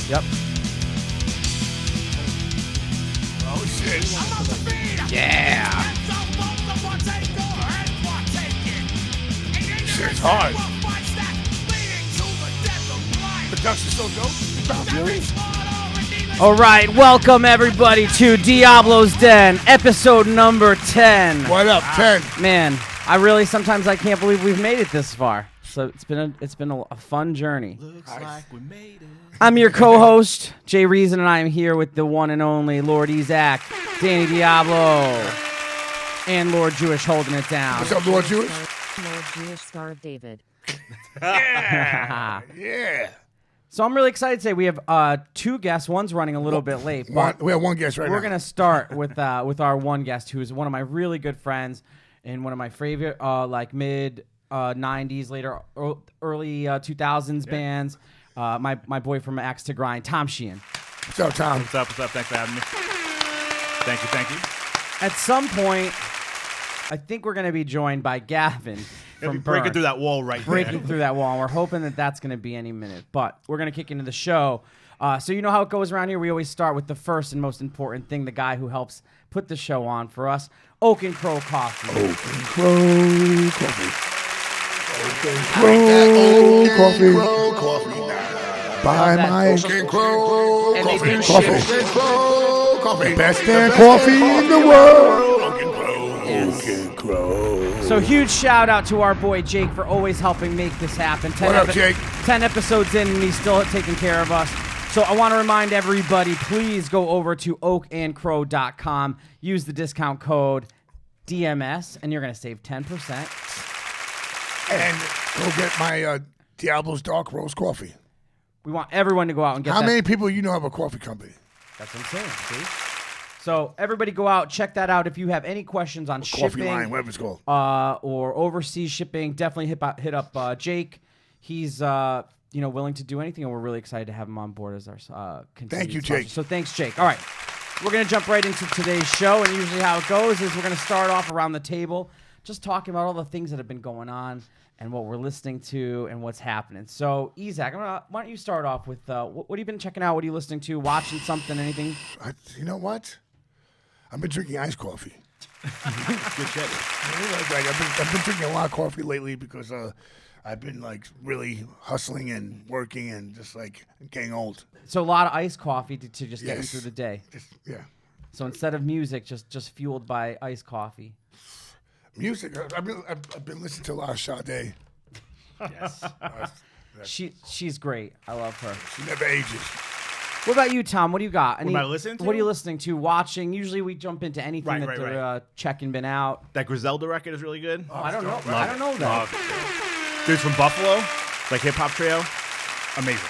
Yep. Oh, shit. Yeah. Shit's hard. Production's so dope. All right, welcome everybody to Diablo's Den, episode number 10. What up, 10? Man, I really sometimes I can't believe we've made it this far. So it's been a fun journey. Looks like we made it. I'm your co-host, Jay Reason, and I am here with the one and only Lord Ezec, Danny Diablo, and Lord Jewish holding it down. What's up, Lord Jewish? Lord Jewish Star of David. Yeah. Yeah. So I'm really excited today. We have two guests. One's running a little bit late. But We have one guest right now. we're going to start with our one guest, who is one of my really good friends and one of my favorite like mid 90s, later early 2000s bands. My boy from Axe to Grind, Tom Sheehan. What's up, Tom? What's up? Thanks for having me. Thank you. At some point, I think we're going to be joined by Gavin from Breaking Burn. through that wall right Breaking there. through that wall. And we're hoping that that's going to be any minute. But we're going to kick into the show. So you know how it goes around here. We always start with the first and most important thing, the guy who helps put the show on for us, Oak and Crow Coffee. Oak and Crow Coffee. Crow Coffee. Buy my Oak and Crow And they do Coffee. shit. Oak and Crow Coffee. Best damn coffee in the world. Oak and Crow. Yes. Oak and Crow. So huge shout out to our boy Jake for always helping make this happen. What up, Jake? 10 episodes in and he's still taking care of us. So I want to remind everybody, please go over to oakandcrow.com, use the discount code DMS, and you're going to save 10%. And go get my Diablo's Dark Roast Coffee. We want everyone to go out and get How that. many people you know have a coffee company? That's what I'm saying, see? So everybody go out, check that out. If you have any questions on Coffee shipping line, whatever it's called. or overseas shipping, definitely hit up Jake. He's willing to do anything, and we're really excited to have him on board as our continued Thank you, sponsor. Jake. So thanks, Jake. All right, we're going to jump right into today's show, and usually how it goes is we're going to start off around the table just talking about all the things that have been going on and what we're listening to and what's happening. So, Ezec, why don't you start off with what have you been checking out? What are you listening to? Watching something? Anything? You know what? I've been drinking iced coffee. Good shit. I've been drinking a lot of coffee lately because I've been like really hustling and working and just like getting old. So a lot of iced coffee to just get you Yes. through the day. Yeah. So instead of music, just fueled by iced coffee. Music. I've been listening to a lot of Sade. Yes. She's great. I love her. She never ages. What about you, Tom? What do you got? What am I listening to? What are you listening to? Watching? Usually we jump into anything Right. they're checking been out. That Griselda record is really good. I don't know. Love I don't it. know that. Love it. Dude's from Buffalo, like hip hop trio. Amazing.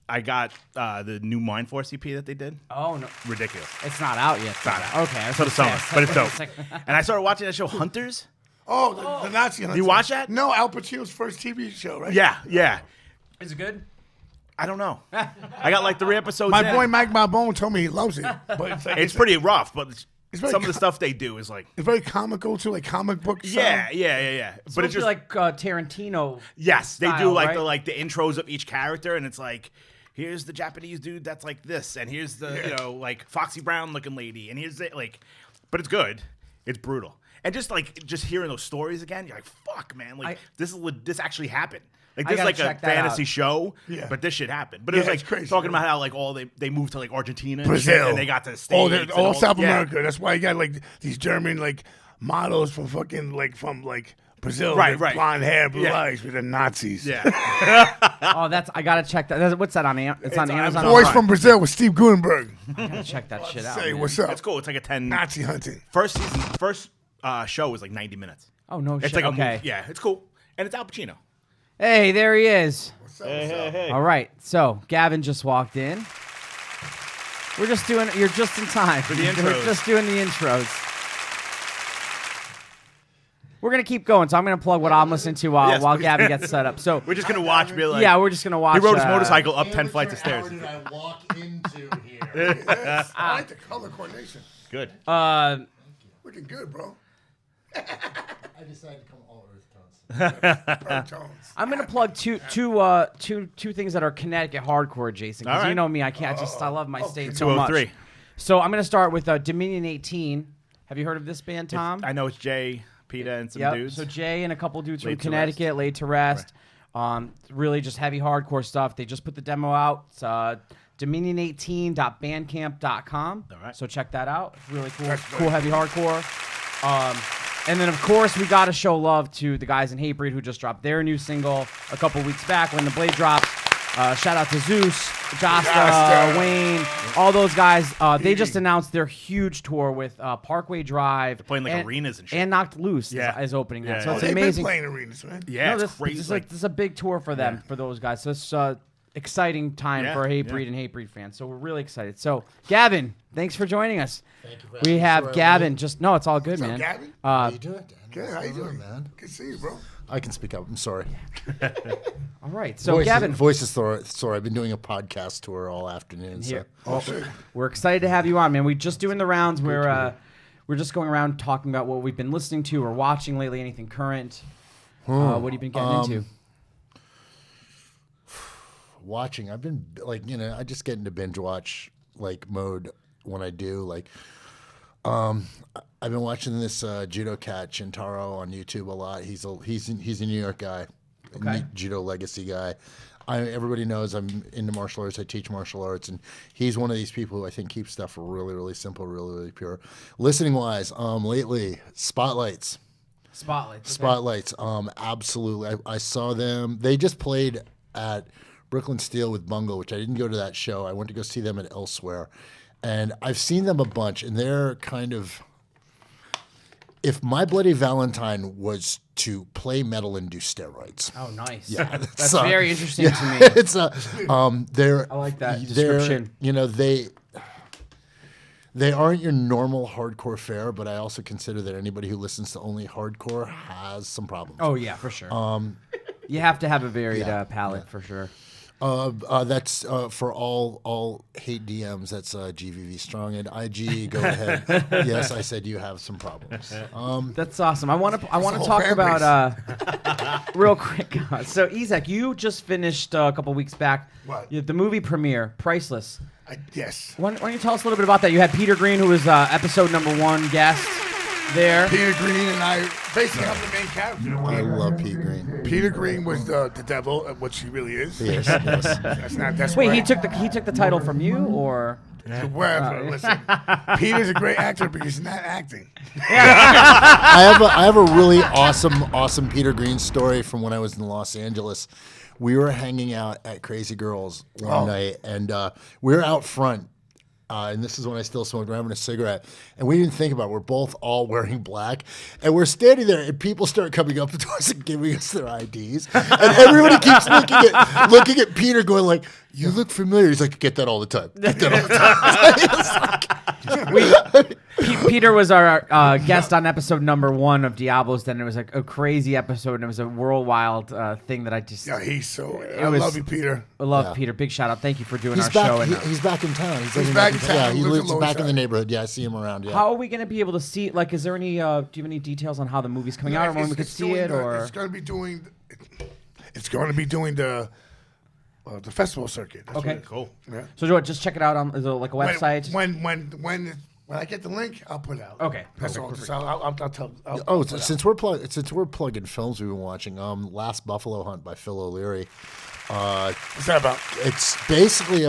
I got the new Mind Force EP that they did. Oh no, Ridiculous. it's not out yet. It's not out. Okay, I was Till the gonna summer, say, but it's dope. second. And I started watching that show Hunters. Oh, the Nazi Hunter. You watch that? No, Al Pacino's first TV show, right? Yeah. Is it good? I don't know. I got like 3 episodes My in. boy Mike Malbone told me he loves it, but it's like It's pretty rough, but very some of the stuff they do is like... It's very comical too, like comic book style. Yeah. But But it's it's just like Tarantino. yes, they do style, like right? the intros of each character, and it's like, here's the Japanese dude that's like this, and here's the like Foxy Brown looking lady, and here's the like, but it's good, it's brutal, and just hearing those stories again, you're like, fuck, man, like this actually happened. Like I this is gotta like a check that fantasy out. show, Yeah. but this shit happened. But it was Yeah, like it's crazy, talking man. about how like they moved to like Argentina, and Brazil, shit, and they got to the States, and all South yeah. America. That's why you got like these German like models from fucking from Brazil, Right. blonde hair, blue Yeah. eyes with the Nazis. Yeah, Oh, I gotta check that. What's that on? It's on on Amazon. Amazon. Boys from Brazil with Steve Gutenberg. I gotta check that shit out. Say man. what's up? that's cool. It's like a 10 Nazi hunting. first season. First show was like 90 minutes. Oh no It's shit. like a Okay. movie. Yeah, it's cool, and it's Al Pacino. Hey, there he is. Hey. All right, so Gavin just walked in. You're just in time. For the We're intros. just doing the intros. We're going to keep going, so I'm going to plug what I'm listening to while Yes, while please. Gavin gets set up. So, We're just gonna watch. Be like, yeah, we're just going to watch. he rode his motorcycle up 10 flights of stairs. How did I walk into here? Yes, I like the color coordination. Good. Looking good, bro. I decided to come all earth tones. I'm gonna plug two things that are Connecticut hardcore, Jason. Because All right. you know me, I love my state so much. 203. So I'm gonna start with Dominion 18. Have you heard of this band, Tom? I know it's Jay, Peta, and some Yep. dudes. So Jay and a couple dudes from Laid to Connecticut, Laid to Rest. Really just heavy hardcore stuff. They just put the demo out. It's dominion18.bandcamp.com. All right. So check that out. It's really cool heavy hardcore. And then, of course, we got to show love to the guys in Hatebreed who just dropped their new single a couple weeks back when the Blade dropped. Shout out to Zeus, Josta, Wayne, all those guys. They just announced their huge tour with Parkway Drive. They're playing like arenas and shit. And Knocked Loose is opening that. So it's amazing. They've been playing arenas, man. Yeah, No, it's crazy. This is a big tour for them, for those guys. So it's exciting time for Hatebreed and Hatebreed fans. So we're really excited. So, Gavin, thanks for joining us. Thank you for We having me. have Sorry, Gavin. man. Just no, it's all good, What's man. up, Gavin? How you doing, Dan? Good, how you doing, man? Good to see you, bro. I can speak up. I'm sorry. All right. So, Gavin, voice is sore. I've been doing a podcast tour all afternoon. So. here. We're excited to have you on, man. We're just doing the rounds. We're just going around talking about what we've been listening to or watching lately. Anything current? What have you been getting into? Watching. I've been I just get into binge watch mode when I do. I've been watching this judo cat Shintaro on YouTube a lot. He's a New York guy, Okay. judo legacy guy. Everybody knows I'm into martial arts. I teach martial arts, and he's one of these people who I think keeps stuff really, really simple, really, really pure. Listening wise, lately Spotlights. Spotlights. Absolutely. I saw them. They just played at Brooklyn Steel with Bungle, which I didn't go to that show. I went to go see them at Elsewhere. And I've seen them a bunch, and they're kind of... If My Bloody Valentine was to play metal and do steroids. Oh, nice. Yeah, That's very interesting to me. It's they're... I like that description. They aren't your normal hardcore fare, but I also consider that anybody who listens to only hardcore has some problems. Oh, yeah, for sure. You have to have a varied palette, for sure. That's for all hate DMs. That's GVV Strong and IG. Go ahead. Yes, I said you have some problems. That's awesome. I want to talk fan about real quick. So, Ezec, you just finished a couple weeks back. What? The movie premiere, Priceless. Yes. Why don't you tell us a little bit about that? You had Peter Green, who was episode #1 guest there. Peter Green and I, basically, I'm the main character. I love Pete Green. Peter Green was the devil, which he really is. Yes. That's Wait, right. he took the title from you, or? Wherever. Listen, Peter's a great actor because he's not acting. I have a really awesome Peter Green story from when I was in Los Angeles. We were hanging out at Crazy Girls one night, and we were out front. And this is when I still smoked. We're having a cigarette, and we didn't think about it. We're both all wearing black, and we're standing there, and people start coming up to us and giving us their IDs, and everybody keeps looking at Peter, going like, "You look familiar." He's like, "Get that all the time. Get that all the time." Peter was our guest on episode #1 of Diablo's. Then it was like a crazy episode, and it was a worldwide thing that I just. Yeah, he's so. I love you, Peter. I love Peter. Big shout out. Thank you for doing He's our back. show. He's back in town. He's back in town. Yeah, he Lives lives in back in the Lower neighborhood. Yeah, I see him around. Yeah. How are we going to be able to see? Like, is there any? Do you have any details on how the movie's coming out, or when we could see it? Or it's going to be doing. It's going to be doing the festival circuit. That's Okay. what it- Cool. Yeah. so just check it out on is there like a website? When I get the link, I'll put it out. Okay. That's all. So I'll tell. I'll put it out. Since we're plugging films we've been watching, Last Buffalo Hunt by Phil O'Leary. What's that about? It's basically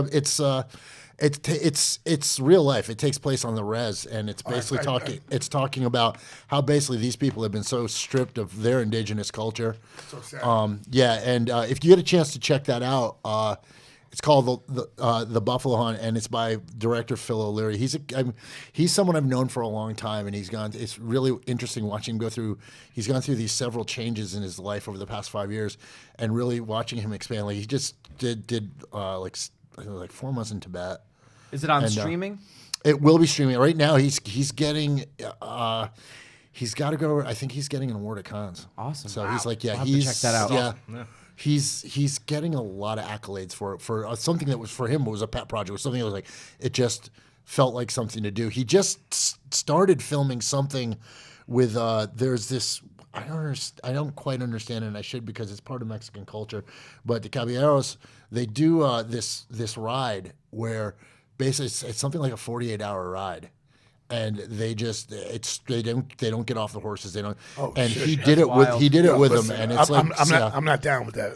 it's real life. It takes place on the res, and it's basically talking about how basically these people have been so stripped of their indigenous culture. So sad. And if you get a chance to check that out, it's called the Buffalo Hunt, and it's by director Phil O'Leary. He's someone I've known for a long time, and it's really interesting watching him go through. He's gone through these several changes in his life over the past 5 years, and really watching him expand. Like he just did like 4 months in Tibet. Is it on streaming? It will be streaming right now. He's getting. He's got to go. I think he's getting an award at Cannes. Awesome. So he's like, I'll have to check that out. Yeah. Awesome. He's getting a lot of accolades for something that was for him was a pet project. It was something that was like it just felt like something to do. He just started filming something with there's this I don't quite understand it, and I should because it's part of Mexican culture. But the Caballeros, they do this ride where basically it's something like a 48-hour ride. And they don't get off the horses. They don't. Oh, and shit, he did it with listen, them, and it's I'm not down with that.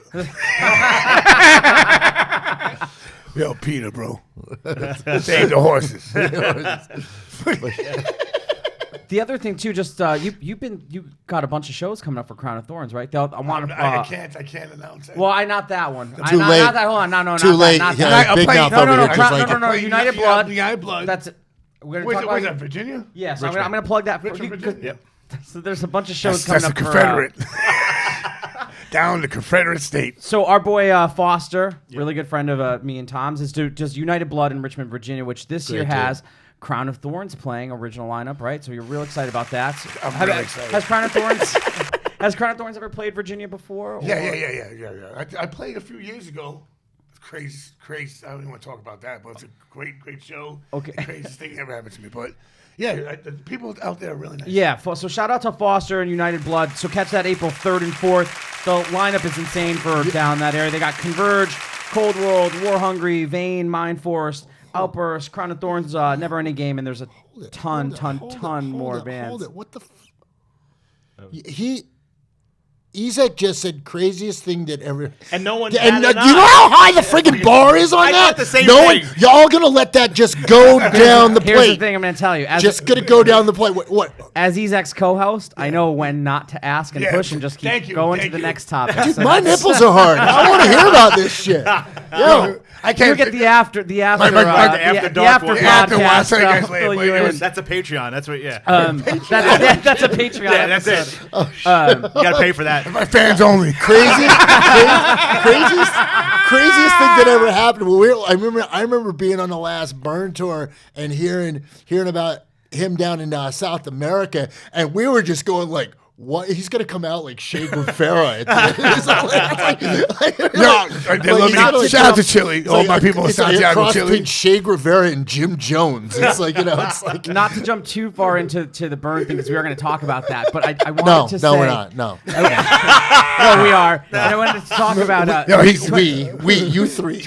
Yo, Peter, bro. Save the horses. The other thing too, just you got a bunch of shows coming up for Crown of Thorns, right? I can't announce it. Well, not that one. Too late. Not that. Hold on. No, Too not late. That, not Yeah, that. big mouth over here. Just like No. United Blood. United Blood. That's it. We're gonna talk Where's about that, Virginia? Yes, I'm gonna plug that. Richmond, Virginia? Yep. So there's a bunch of shows That's coming the up Confederate. Down the Confederate state. So our boy Foster, really good friend of me and Tom's, is does United Blood in Richmond, Virginia, which this year has Crown of Thorns playing original lineup, right? So you're real excited about that. I'm really excited. Has Crown of Thorns ever played Virginia before? Or? Yeah. I played a few years ago. It's crazy. I don't even want to talk about that, but it's a great show. Okay. The craziest thing ever happened to me. But yeah, the people out there are really nice. Yeah, so shout out to Foster and United Blood. So catch that April 3rd and 4th. The lineup is insane for down that area. They got Converge, Cold World, War Hungry, Vane, Mind Force, Outburst, Crown of Thorns, Never Ending Game, and there's a ton more bands. Hold it. What the? Ezec just said craziest thing that ever. And no one. And you know how high the friggin' bar is on I that? thought the same no thing. one. Y'all gonna let that just go down the plate? Here's the thing I'm going to tell you. Just gonna go down the plate. What? As Ezec's co-host, I know when not to ask and push and just keep going to the next topic. Dude, So my that's- nipples are hard. I want to hear about this shit. Yo, I can't You get the after the after dark one. After one, I'll podcast. tell you guys fill later. you It in. was- That's a Patreon. That's what. Yeah. That's a Patreon. Yeah, that's episode. it. You gotta pay for that. My fans only. craziest thing that ever happened. Well, I remember being on the last Burn tour and hearing about him down in South America, and we were just going like, what? He's gonna come out like Che Guevara. Shout out to Chile. All my people in Santiago, Chile. Between Che Guevara and Jim Jones. It's like, it's like Not to jump too far into the Burn thing because we are going to talk about that, but I wanted to say no, we're not. No, no, we are. And I wanted to talk about you three.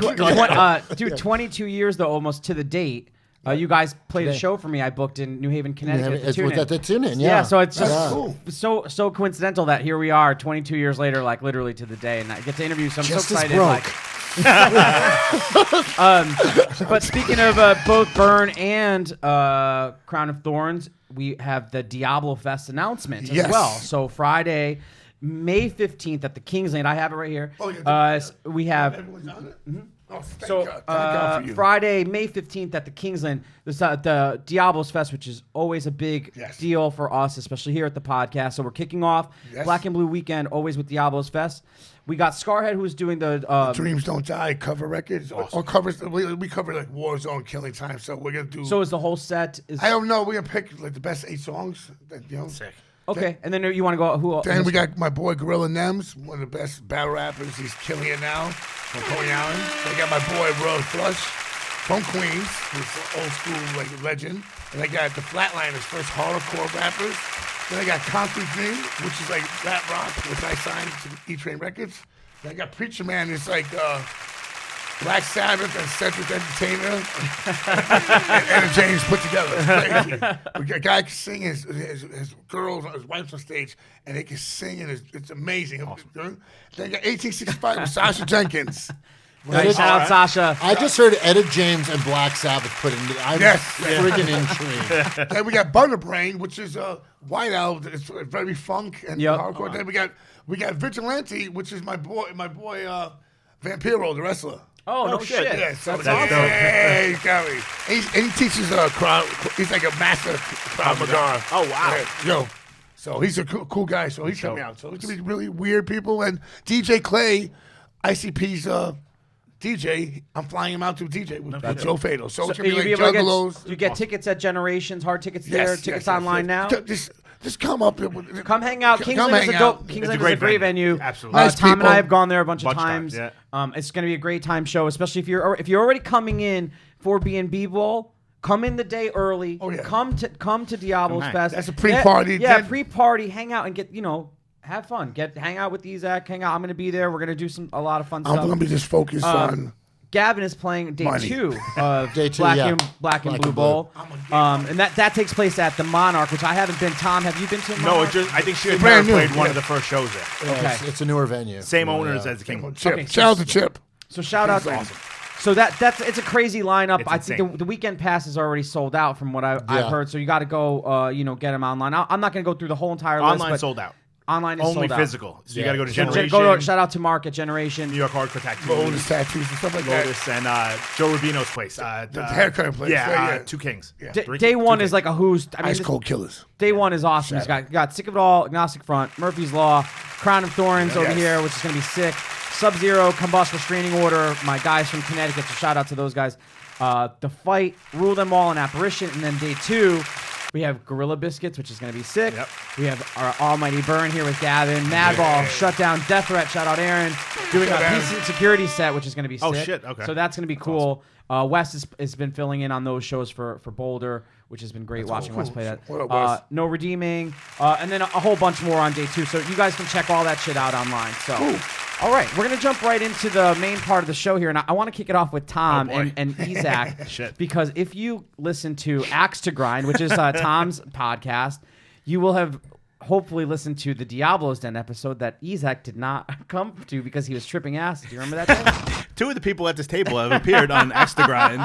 dude, 22 years though, almost to the date. You guys played a show for me. I booked in New Haven, Connecticut. At the tune-in, yeah. So it's just so coincidental that here we are, 22 years later, like literally to the day, and I get to interview. So I'm Just so as excited. broke. But speaking of both Burn and Crown of Thorns, we have the Diablo Fest announcement as well. So Friday, May 15th at the Kingsland. I have it right here. We have. Everyone's on it? Oh, thank So God. Thank God for you. Friday, May 15th at the Kingsland, the Diablos Fest, which is always a big deal for us, especially here at the podcast. So we're kicking off Black and Blue Weekend, always with Diablos Fest. We got Scarhead, who's doing the Dreams Don't Die cover records. Or covers. We cover like Warzone, Killing Time. So we're going to do. So is the whole set? I don't know. We're going to pick like the best 8 songs. Sick. Okay, and then you want to go who? Then we got my boy Gorilla Nems, one of the best battle rappers. He's killing it now from Coney Island. Then I got my boy Roy Flush from Queens, who's an old school like legend. And I got the Flatliners, first horrorcore rappers. Then I got Concrete Dream, which is like rap rock, which I signed to E-Train Records. Then I got Preacher Man, it's like Black Sabbath and Cedric Entertainer and James put together. It's crazy. We got a guy can sing his girls, his wife's on stage, and they can sing, and it's amazing. Awesome. Then I got 1865 with Sasha Jenkins. Shout out Sasha. I just heard Etta James and Black Sabbath put in. I'm friggin' intrigued. Then we got Butterbrain, which is a white album. It's very funk and hardcore. Then we got Vigilante, which is my boy Vampiro, the wrestler. Oh, no shit. Yeah, so That's awesome. Hey, he's got me. And he teaches crowd. He's like a master Krav Maga. Oh, wow. Yo. So he's a cool guy. So he's coming out. So it's going to be really weird people. And DJ Clay, ICP's DJ, I'm flying him out to DJ with Joe Fatal. So it's going to be like Juggalos. You get tickets at Generations, hard tickets there, tickets online now. Just come up. Come hang out. Kingsland is a dope. Kingsland is a great venue. Absolutely. Nice Tom and people. I have gone there a bunch of times, times. yeah. It's going to be a great time show, especially if you're already coming in for B&B Bowl. Come in the day early. Oh, yeah. Come to Diablo's Fest. That's a pre-party. Yeah, pre-party. Hang out and get have fun. Hang out with Ezec. Hang out. I'm gonna be there. We're gonna do a lot of fun I'm stuff. gonna be just focused on. Gavin is playing day Money. 2 of Day 2, Black, yeah. and, Black and Black Blue and Bowl. And that takes place at the Monarch, which I haven't been. Tom, have you been to No, Monarch? I think she had brand never played new, one yeah. of the first shows there. Okay. It's a newer venue. Same Yeah, owners yeah. as the King. Chip. Okay, Shout out to Chip. So shout out to awesome. So it's a crazy lineup. It's I think insane. the weekend pass is already sold out from what I've Yeah. heard. So you got to go, get them online. I'm not going to go through the whole entire list. Online but sold out. Online is Only sold physical. So you Yeah. got to go to out. Generation, Shout out to Mark at Generation. New York Hardcore Tattoos, Lotus tattoos and stuff like that. Lotus, and Joe Rubino's place. The haircut place. Yeah, Yeah. Two Kings. Yeah. Day 1 is like a who's. I mean, Ice this- Cold Killers. Day 1 is awesome. He's got Sick of It All, Agnostic Front, Murphy's Law, Crown of Thorns over Yes. here, which is going to be sick. Sub-Zero, Combust, Restraining Order, my guys from Connecticut, so shout out to those guys. The Fight, Rule Them All, and Apparition. And then day 2, we have Gorilla Biscuits, which is going to be sick. Yep. We have our Almighty Burn here with Gavin, Madball, Shutdown, Death Threat, shout out Aaron, doing a Aaron. Peace and Security set, which is going to be sick. Oh, shit, okay. So that's going to be cool. Wes has been filling in on those shows for Boulder, which has been great watching cool. Wes play that. What up, Wes? No Redeeming, and then a whole bunch more on day 2. So you guys can check all that shit out online. So, all right, we're gonna jump right into the main part of the show here, and I want to kick it off with Tom Oh, boy. and Ezec, Shit. because if you listen to Axe to Grind, which is Tom's podcast, you will have hopefully listened to the Diablo's Den episode that Ezec did not come to because he was tripping acid. Do you remember that? Tim? Two of the people at this table have appeared on Axe to Grind.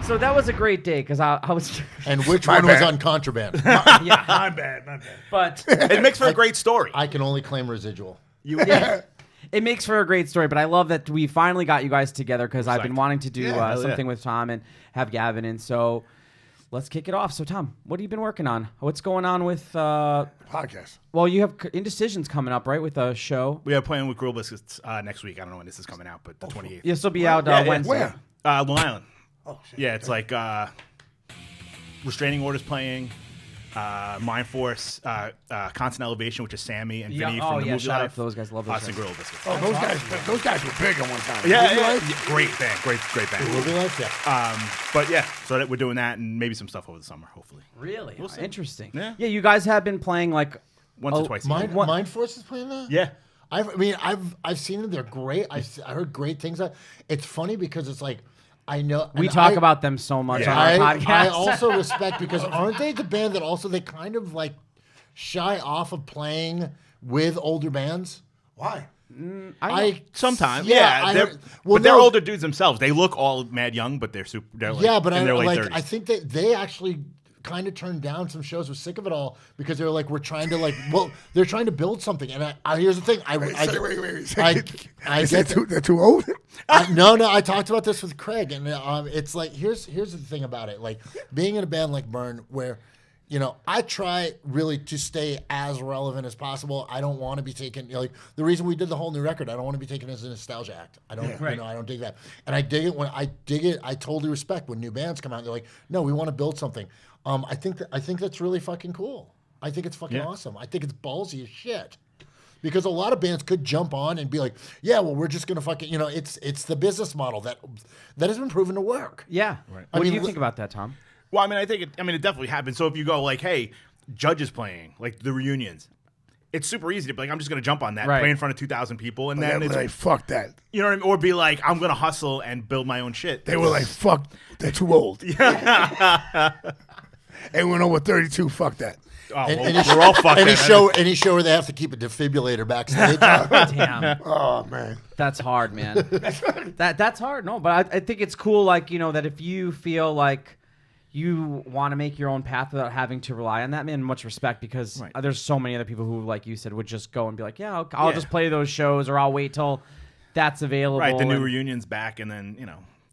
So that was a great day because I was, And which My one was bad. on contraband? yeah, My bad. but. It makes for a great story. I can only claim residual. It makes for a great story, but I love that we finally got you guys together because I've been Psyched. wanting to do hell something yeah. with Tom and have Gavin in. So let's kick it off. So Tom, what have you been working on? What's going on with? Podcast. Well, you have Indecision's coming up, right? With a show. We are playing with Grill Biscuits next week. I don't know when this is coming out, but the 28th. This will be out Yeah, yeah. Wednesday. Where? Long Island. Oh shit. Yeah, it's like Restraining Orders playing, Mind Force, Constant Elevation, which is Sammy and Vinny from the movie shout out Life. to those guys. Love those Us and guys. Grill Biscuits. Oh, those guys were big at one time. Yeah, Movie yeah, Life? yeah. Great band, great band. Movie life, yeah. But yeah, so that we're doing that and maybe some stuff over the summer, hopefully. Really see. interesting. Yeah. You guys have been playing like Once or twice a year. Mind Force is playing that? Yeah. I've seen them. They're great. I heard great things. It's funny because it's like I know we and talk I- about them so much Yeah. on our I podcast. also respect because aren't they the band that also they kind of like shy off of playing with older bands? Why? Sometimes, yeah, yeah. I They're, heard- but they're older dudes themselves. They look all mad young, but they're super. They're like Yeah, but in their late like 30s. I think that they actually kind of turned down some shows. Was sick of it all because they were like, we're trying to like, well, they're trying to build something. And I here's the thing, Wait. I Is get that they're too old? no, I talked about this with Craig, and it's like here's the thing about it, like being in a band like Burn, where I try really to stay as relevant as possible. I don't want to be taken like the reason we did the whole new record. I don't want to be taken as a nostalgia act. I don't, I don't dig that, and I dig it when I dig it. I totally respect when new bands come out. And they're like, no, we want to build something. I think that's really fucking cool. I think it's fucking awesome. I think it's ballsy as shit. Because a lot of bands could jump on and be like, yeah, well, we're just gonna fucking, it's the business model that has been proven to work. yeah. Right. What I do mean, you think about that, Tom? Well, I mean, I think it definitely happens. So if you go like, hey, Judge is playing, like the reunions, it's super easy to be like, I'm just gonna jump on that, Right. play in front of 2,000 people, and They then were it's like, fuck that. you know what I mean, or be like, I'm gonna hustle and build my own shit. They were like, fuck, they're too old. Everyone over 32, fuck that. Oh, well, Any we're all fucked. any then. show where they have to keep a defibrillator backstage. Damn. Oh, man. That's hard, man. That's hard. No, but I think it's cool, like, that if you feel like you want to make your own path without having to rely on that, man, much respect, because Right. there's so many other people who, like you said, would just go and be like, yeah, I'll Yeah. just play those shows, or I'll wait till that's available. Right, the new and- reunion's back, and then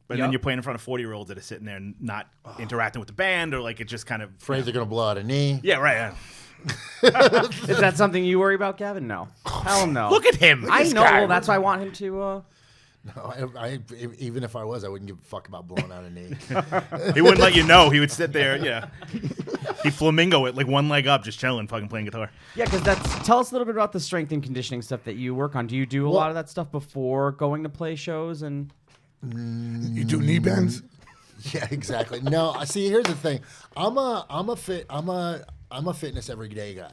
but Yup. then you're playing in front of 40-year-olds that are sitting there and not interacting with the band, or like it just kind of Afraid they're gonna blow out a knee. yeah, right. Is that something you worry about, Gavin? No. Hell no. Look at him. I this know. guy. Well, that's why I want him to. No, even if I was, I wouldn't give a fuck about blowing out a knee. He wouldn't let you know. He would sit there, yeah. He'd flamingo it like one leg up, just chilling, fucking playing guitar. Yeah, because tell us a little bit about the strength and conditioning stuff that you work on. Do you do a lot of that stuff before going to play shows? And You do knee bends? Yeah, exactly. No, see, here's the thing. I'm a fitness every day guy.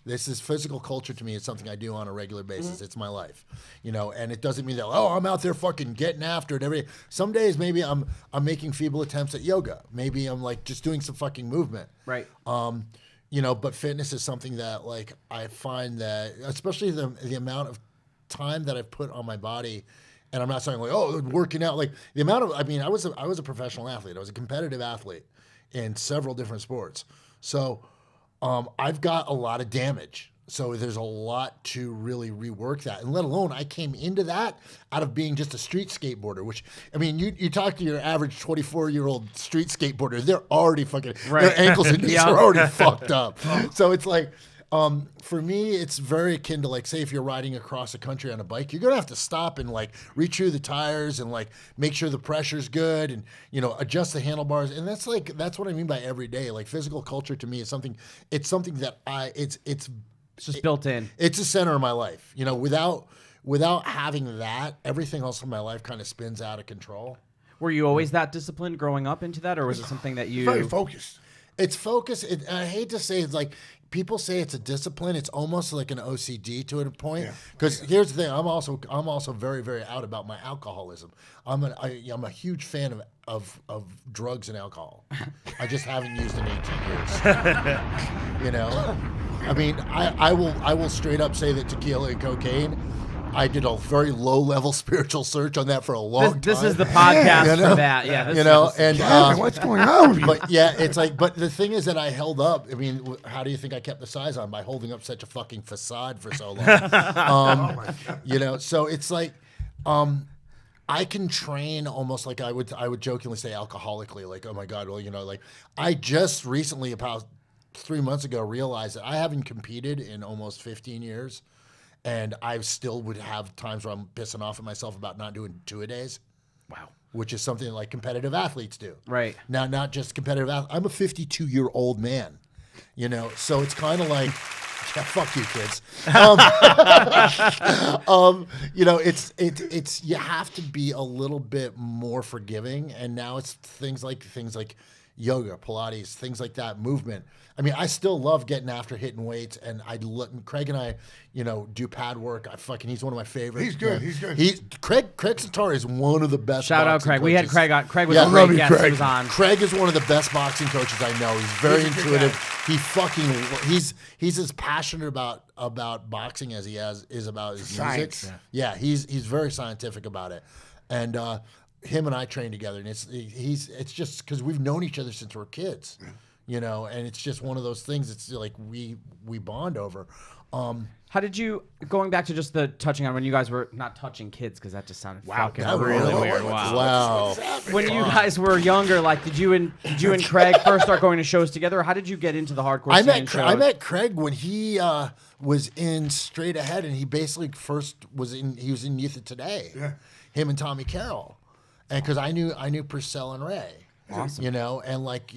This is physical culture to me. It's something I do on a regular basis. It's my life, and it doesn't mean that, I'm out there fucking getting after it some days maybe I'm making feeble attempts at yoga. Maybe I'm like just doing some fucking movement. Right. But fitness is something that like I find that, especially the amount of time that I've put on my body. And I'm not saying like, working out, like the amount of, I was a professional athlete. I was a competitive athlete in several different sports. So I've got a lot of damage. So there's a lot to really rework that. And let alone, I came into that out of being just a street skateboarder, which, you talk to your average 24-year-old street skateboarder, they're already fucking, their ankles and knees are already fucked up. So it's like, for me, it's very akin to like, say if you're riding across the country on a bike, you're going to have to stop and like rechew the tires and like make sure the pressure's good and, adjust the handlebars. And that's what I mean by every day. Like physical culture to me is something that it's just built in. It's the center of my life. Without having that, everything else in my life kind of spins out of control. Were you always that disciplined growing up into that, or was it something that you... Very focused. It's focused. I hate to say it's like... People say it's a discipline. It's almost like an OCD to a point. Because here's the thing: I'm also very, very out about my alcoholism. I'm a huge fan of drugs and alcohol. I just haven't used in 18 years. I will straight up say that tequila and cocaine. I did a very low-level spiritual search on that for a long time. This is the podcast for that. Yeah. What's going on with you? But yeah, it's like, but the thing is that I held up. How do you think I kept the size on? By holding up such a fucking facade for so long. So it's like, I can train almost like I would jokingly say alcoholically, like, oh my God, well, I just recently, about 3 months ago, realized that I haven't competed in almost 15 years. And I still would have times where I'm pissing off at myself about not doing 2-a-days. Wow. Which is something like competitive athletes do. Right. Now, not just competitive athletes. I'm a 52-year-old man, so it's kind of like, yeah, fuck you, kids. It's you have to be a little bit more forgiving. And now it's things like yoga, Pilates, things like that, movement. I still love getting after hitting weights, and Craig and I, do pad work. He's one of my favorites. He's good. He's good. Craig Sattar is one of the best. Shout out boxing Craig. coaches. We had Craig on. Craig was a great guest. He was on. Craig is one of the best boxing coaches I know. He's very intuitive. He's as passionate about boxing as he is about his Science. music. Yeah, he's very scientific about it, and him and I train together, and it's just because we've known each other since we were kids, and it's just one of those things. It's like we bond over. How did you, going back to just the touching on when you guys were not touching kids, because that just sounded fucking that really really weird. was. Wow. Wow. When you guys were younger, like, did you and Craig first start going to shows together? Or how did you get into the hardcore scene? I met Craig when he was in Straight Ahead, and he basically he was in Youth of Today. Yeah. Him and Tommy Carroll, and because I knew Purcell and Ray. Awesome. And like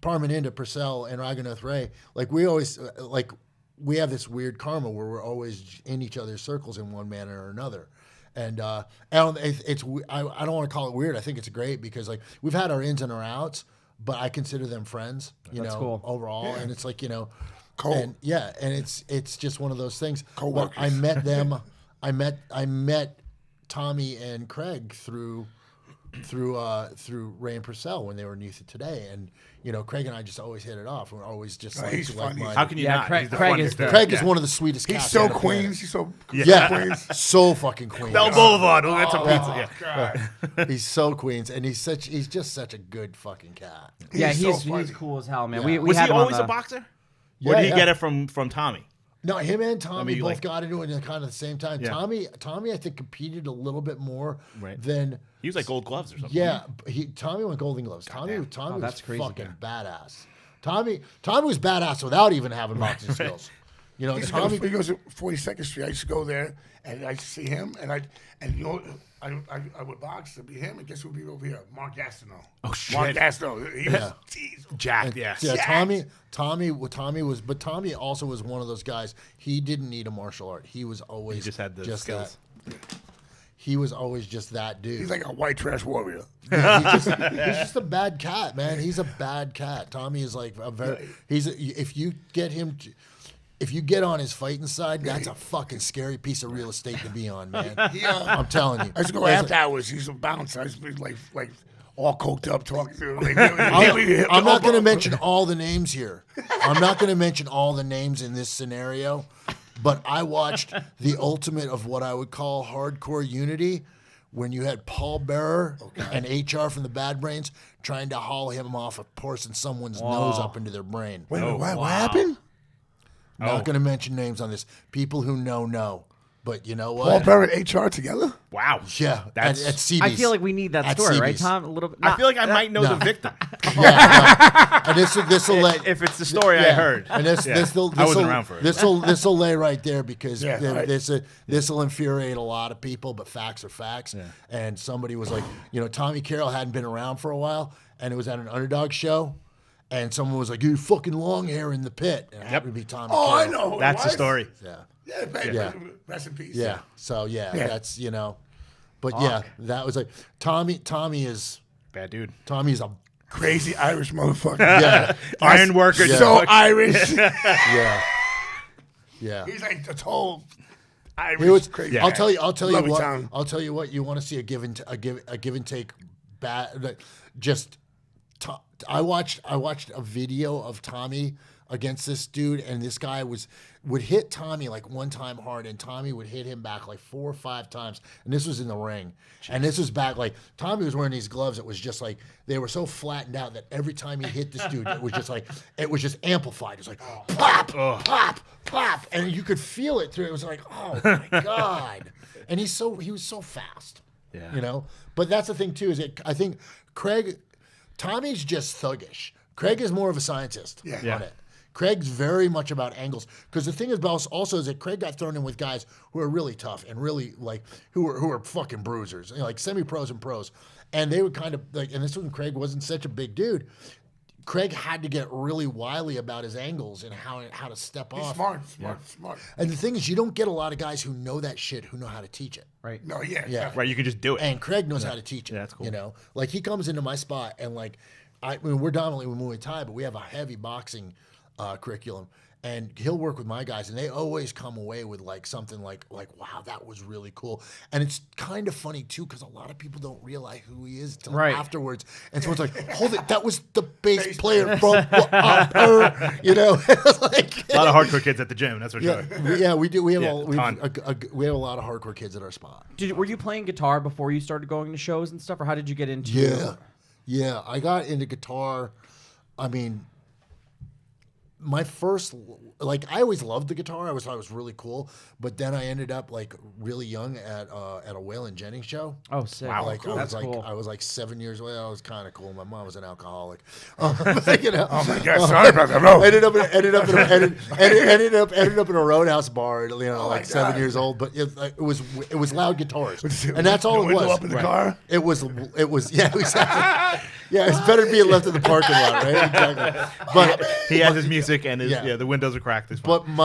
Parmaninda, Purcell, and Raghunath Ray, like we always we have this weird karma where we're always in each other's circles in one manner or another. And I don't want to call it weird. I think it's great because like we've had our ins and our outs, but I consider them friends, That's cool. overall. Yeah. And it's like, cool. And it's just one of those things. Co-workers. But I met them. I met Tommy and Craig through Ray and Purcell when they were in Youth of Today, and Craig and I just always hit it off. We're always just he's funny. How can you not? Craig, He's the Craig funniest is the, dude. Craig is one of the sweetest He's cats so on the planet. Queens. He's so Yeah, so fucking Queens. Bell Boulevard. We'll get some pizza. Yeah. He's so Queens, and he's just such a good fucking cat. Yeah, so he's funny. cool as hell, man. Yeah. We Was had he him on always the- a boxer? Yeah, Or did he yeah. get it from Tommy? No, him and Tommy mean, both like- got into it at kind of the same time. Yeah. Tommy, I think competed a little bit more Right. than. He was like Gold Gloves or something. Yeah, Tommy went Golden Gloves. Tommy was that's crazy. fucking badass. Tommy was badass without even having boxing skills. Tommy. He goes to 42nd Street. I used to go there, and I used to see him, and I would box to be him, and guess who would be over here? Mark Gastineau. Oh, shit. Mark Gastineau. He was Jacked, yeah. Yeah, Tommy also was one of those guys. He didn't need a martial art. He was always He just had the skills. he was always just that dude. He's like a white trash warrior. Yeah, he's just a bad cat, man. He's a bad cat. Tommy is like a very. If you get him. If you get on his fighting side, that's a fucking scary piece of real estate to be on, man. I'm telling you. I used to go after hours. He's a bouncer. I used to be like all coked up talking to him. I'm not going to mention all the names here. I'm not going to mention all the names in this scenario, but I watched the ultimate of what I would call hardcore unity when you had Paul Bearer and HR from the Bad Brains trying to haul him off of forcing someone's nose up into their brain. Wait, what happened? Not going to mention names on this. People who know. But you know what? Paul Bearer and HR together? Wow. Yeah, That's. at CB's. I feel like we need that At story, right, CB's. Tom? A little bit. I feel like I might know the victim. And this will let. If it's the story I heard. And this I wasn't around for it. This will lay right there because right. this will infuriate a lot of people. But facts are facts. Yeah. And somebody was like, Tommy Carroll hadn't been around for a while, and it was at an Underdog show. And someone was like, "You fucking long hair in the pit." And it happened to be Tommy Carroll. I know. who That's it the was. story. Yeah. Rest in peace. Yeah. So that's But Fuck. yeah, that was like Tommy is Bad dude. Tommy's a Crazy Irish motherfucker. yeah Iron worker. So Irish. yeah. He's like the total Irish. It was crazy. Yeah. I'll tell you Love it, what. Tom. I'll tell you what. You want to see a give and take. I watched a video of Tommy against this dude, and this guy would hit Tommy like one time hard, and Tommy would hit him back like 4 or 5 times. And this was in the ring, and this was back like Tommy was wearing these gloves. It was just like they were so flattened out that every time he hit this dude, it was just amplified. It was like pop, pop, pop, and you could feel it through. It was like, oh my god! And he was so fast. Yeah. But that's the thing too. I think Tommy's just thuggish. Craig is more of a scientist on it. Craig's very much about angles. Because the thing about also is that Craig got thrown in with guys who are really tough and really like who are fucking bruisers, like semi-pros and pros. And they would kind of like, and this when Craig wasn't such a big dude. Craig had to get really wily about his angles and how to step He's off. smart. And the thing is, you don't get a lot of guys who know that shit who know how to teach it. Right. No, yeah. Yeah. Right, you can just do it. And Craig knows how to teach it. Yeah, that's cool. Like he comes into my spot and like, we're dominantly with Muay Thai, but we have a heavy boxing curriculum, and he'll work with my guys, and they always come away with like something like wow, that was really cool. And it's kind of funny too because a lot of people don't realize who he is till afterwards, and so it's like, hold it, that was the bass player from like A lot of hardcore kids at the gym, that's for sure. yeah, we do. We have Yeah, we have a lot of hardcore kids at our spot. Were you playing guitar before you started going to shows and stuff, or how did you get into? Yeah, I got into guitar. I mean, my first, like, I always loved the guitar. I thought it was really cool. But then I ended up like really young at a Waylon Jennings show. Oh, sick! Wow, Like cool. I was like 7 years old. I was kind of cool. My mom was an alcoholic. Oh my God, sorry about that. No. ended up in a roadhouse bar. Like 7 years old. But it was loud guitars, and that's all it was. Up in the car. It was yeah, exactly. Yeah, it's better being left in the parking lot, right? Exactly. But He has his music and the windows are cracked. It's fine.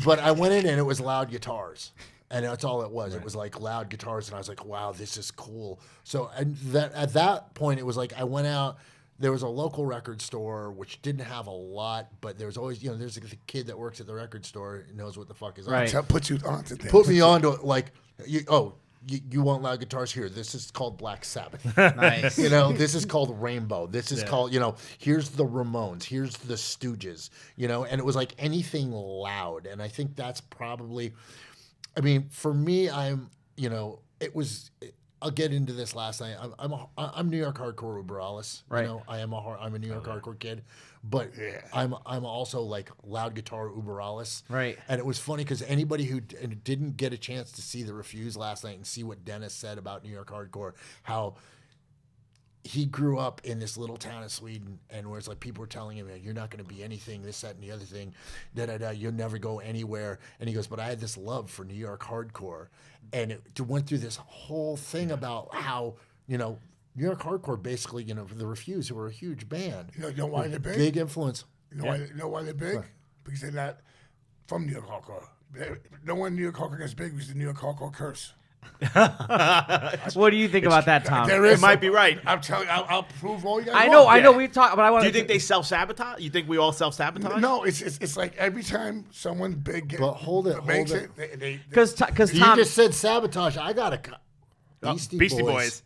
But I went in and it was loud guitars, and that's all it was. Right. It was like loud guitars, and I was like, "Wow, this is cool." So, and at that point, it was like I went out. There was a local record store which didn't have a lot, but there was always, there's the kid that works at the record store and knows what the fuck is on. Right. Put you onto things. Put me onto it, like you want loud guitars here. This is called Black Sabbath. Nice. This is called Rainbow. This is called, here's the Ramones. Here's the Stooges, and it was like anything loud. And I think that's probably, for me, I'll get into this last night. I'm New York hardcore Uberalis. Right. I'm a New York hardcore kid, but I'm also like loud guitar Uberalis. Right. And it was funny because anybody who didn't get a chance to see the Refuse last night and see what Dennis said about New York hardcore, how he grew up in this little town of Sweden, and where it's like people were telling him, "You're not going to be anything, this, that, and the other thing, you'll never go anywhere." And he goes, "But I had this love for New York hardcore," and it went through this whole thing about how New York hardcore basically, the Refuse, who were a huge band, You know why they're big? big influence. You know why they're big? Right. Because they're not from New York hardcore. no one New York hardcore gets big because the New York hardcore curse. What do you think about that, Tom? There is It might be right. I'm telling you, I'll prove all you guys. I know. wrong. We talk, but I want. Do you think they self-sabotage? You think we all self-sabotage? No, it's like every time someone big But hold it, makes hold it, they because You Tom just said sabotage. I got a Beastie Boys.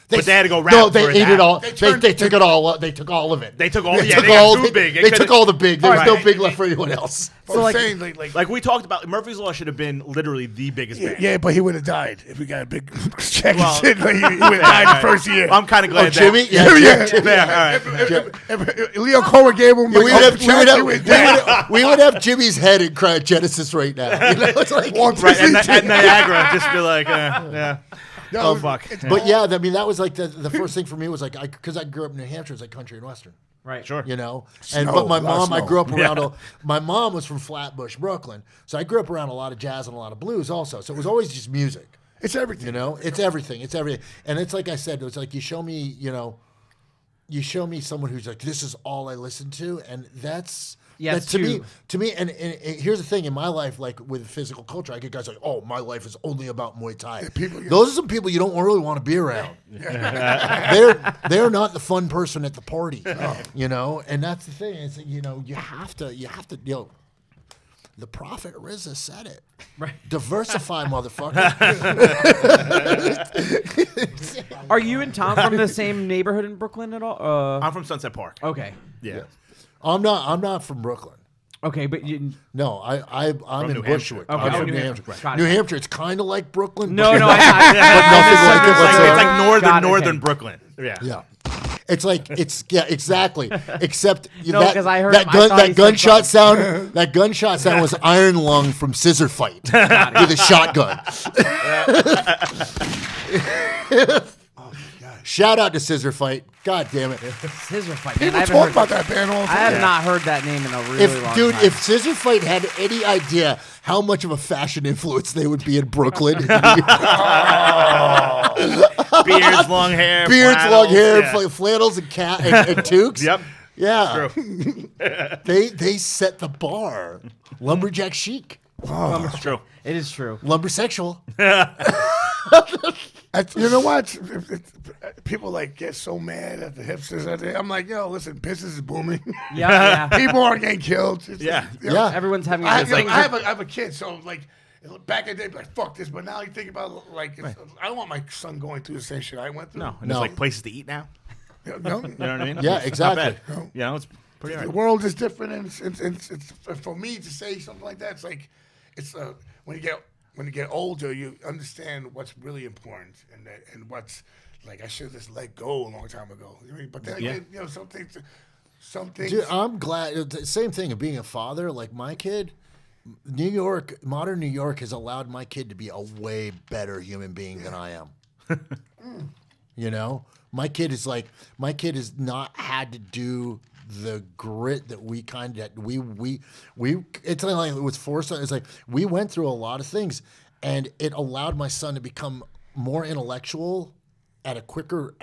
They, But they had to go rap No, they for ate that. it all. They They took it all. They took all of it. They took all. They Yeah, took they got all. too big. They took all the big. There's no Right. big left for anyone else. I'm So, like- saying Like we talked about, Murphy's Law should have been literally the biggest band. yeah, but he would have died if we got a big check Well, and shit. Like, he would have died the first year. I'm kind of glad. Jimmy? That, Yeah, Yeah. Jimmy. Fair, all right. If Leo Cole gave him, We would have, dead. we would have Jimmy's head in cryogenesis right now. You know, it's like, Right, at Niagara, just be like, yeah. No, Oh fuck. but yeah, I mean, that was like the first thing for me was like, because I grew up in New Hampshire, it's like country and western. right. Sure. You know, Snow, but my a lot of mom, I snow. grew up around. Yeah. My mom was from Flatbush, Brooklyn, so I grew up around a lot of jazz and a lot of blues also. So it was always just music. It's everything. You know, it's everything. It's everything. And it's like I said, it was like you show me someone who's like, this is all I listen to, and that's Yes, that too. to me. And here's the thing in my life, like with physical culture, I get guys like, oh, my life is only about Muay Thai. Those are some people you don't really want to be around. They're not the fun person at the party, you know. And that's the thing. It's you have to The prophet RZA said it. Right. Diversify, motherfucker. Are you and Tom from the same neighborhood in Brooklyn at all? I'm from Sunset Park. Okay. Yeah. I'm not from Brooklyn. Okay, but you. No, I'm in New Hampshire. Bushwick. Okay, I'm oh, from New New Hampshire. Hampshire. Got it. New Hampshire, it's kind of like Brooklyn. No, but no, I nothing like it It's whatsoever. like Got it, northern okay. Brooklyn. Yeah. Yeah. Exactly. Except No, 'cause I heard that him, I gun, thought he that said gunshot sound. That gunshot sound was Iron Lung from Scissor Fight with a shotgun. Shout out to Scissor Fight. God damn it. Scissor Fight. Man, People I haven't talk heard, about that band all the I time. have not heard that name in a really long time. If Scissor Fight had any idea how much of a fashion influence they would be in Brooklyn, Beards, long hair. beards, long flannels, hair, yeah. flannels, and and toques. Yep. Yeah. True. They set the bar. Lumberjack chic. It's true. It is true. Lumbersexual. You know what? People like get so mad at the hipsters out there. I'm like, yo, listen, business is booming. Yeah. People are getting killed. It's Yeah. like, you know, Yeah. Everyone's having I, this you know, like, I have a kid, so like back in the day, like fuck this. But now you think about like, I don't want my son going through the same shit I went through. No. And No. there's like places to eat now. No, You know what I mean? Yeah, It's exactly. Not bad. You know, it's pretty all the right. world is different, and it's for me to say something like that. It's like it's when you get older, you understand what's really important and what's like I should have just let go a long time ago. You know, but then again, you know, some things. Dude, I'm glad. Same thing of being a father. Like my kid, modern New York has allowed my kid to be a way better human being than I am. You know, my kid has not had to do the grit that we kind of we it's like it was forced on. It's like we went through a lot of things, and it allowed my son to become more intellectual at a quicker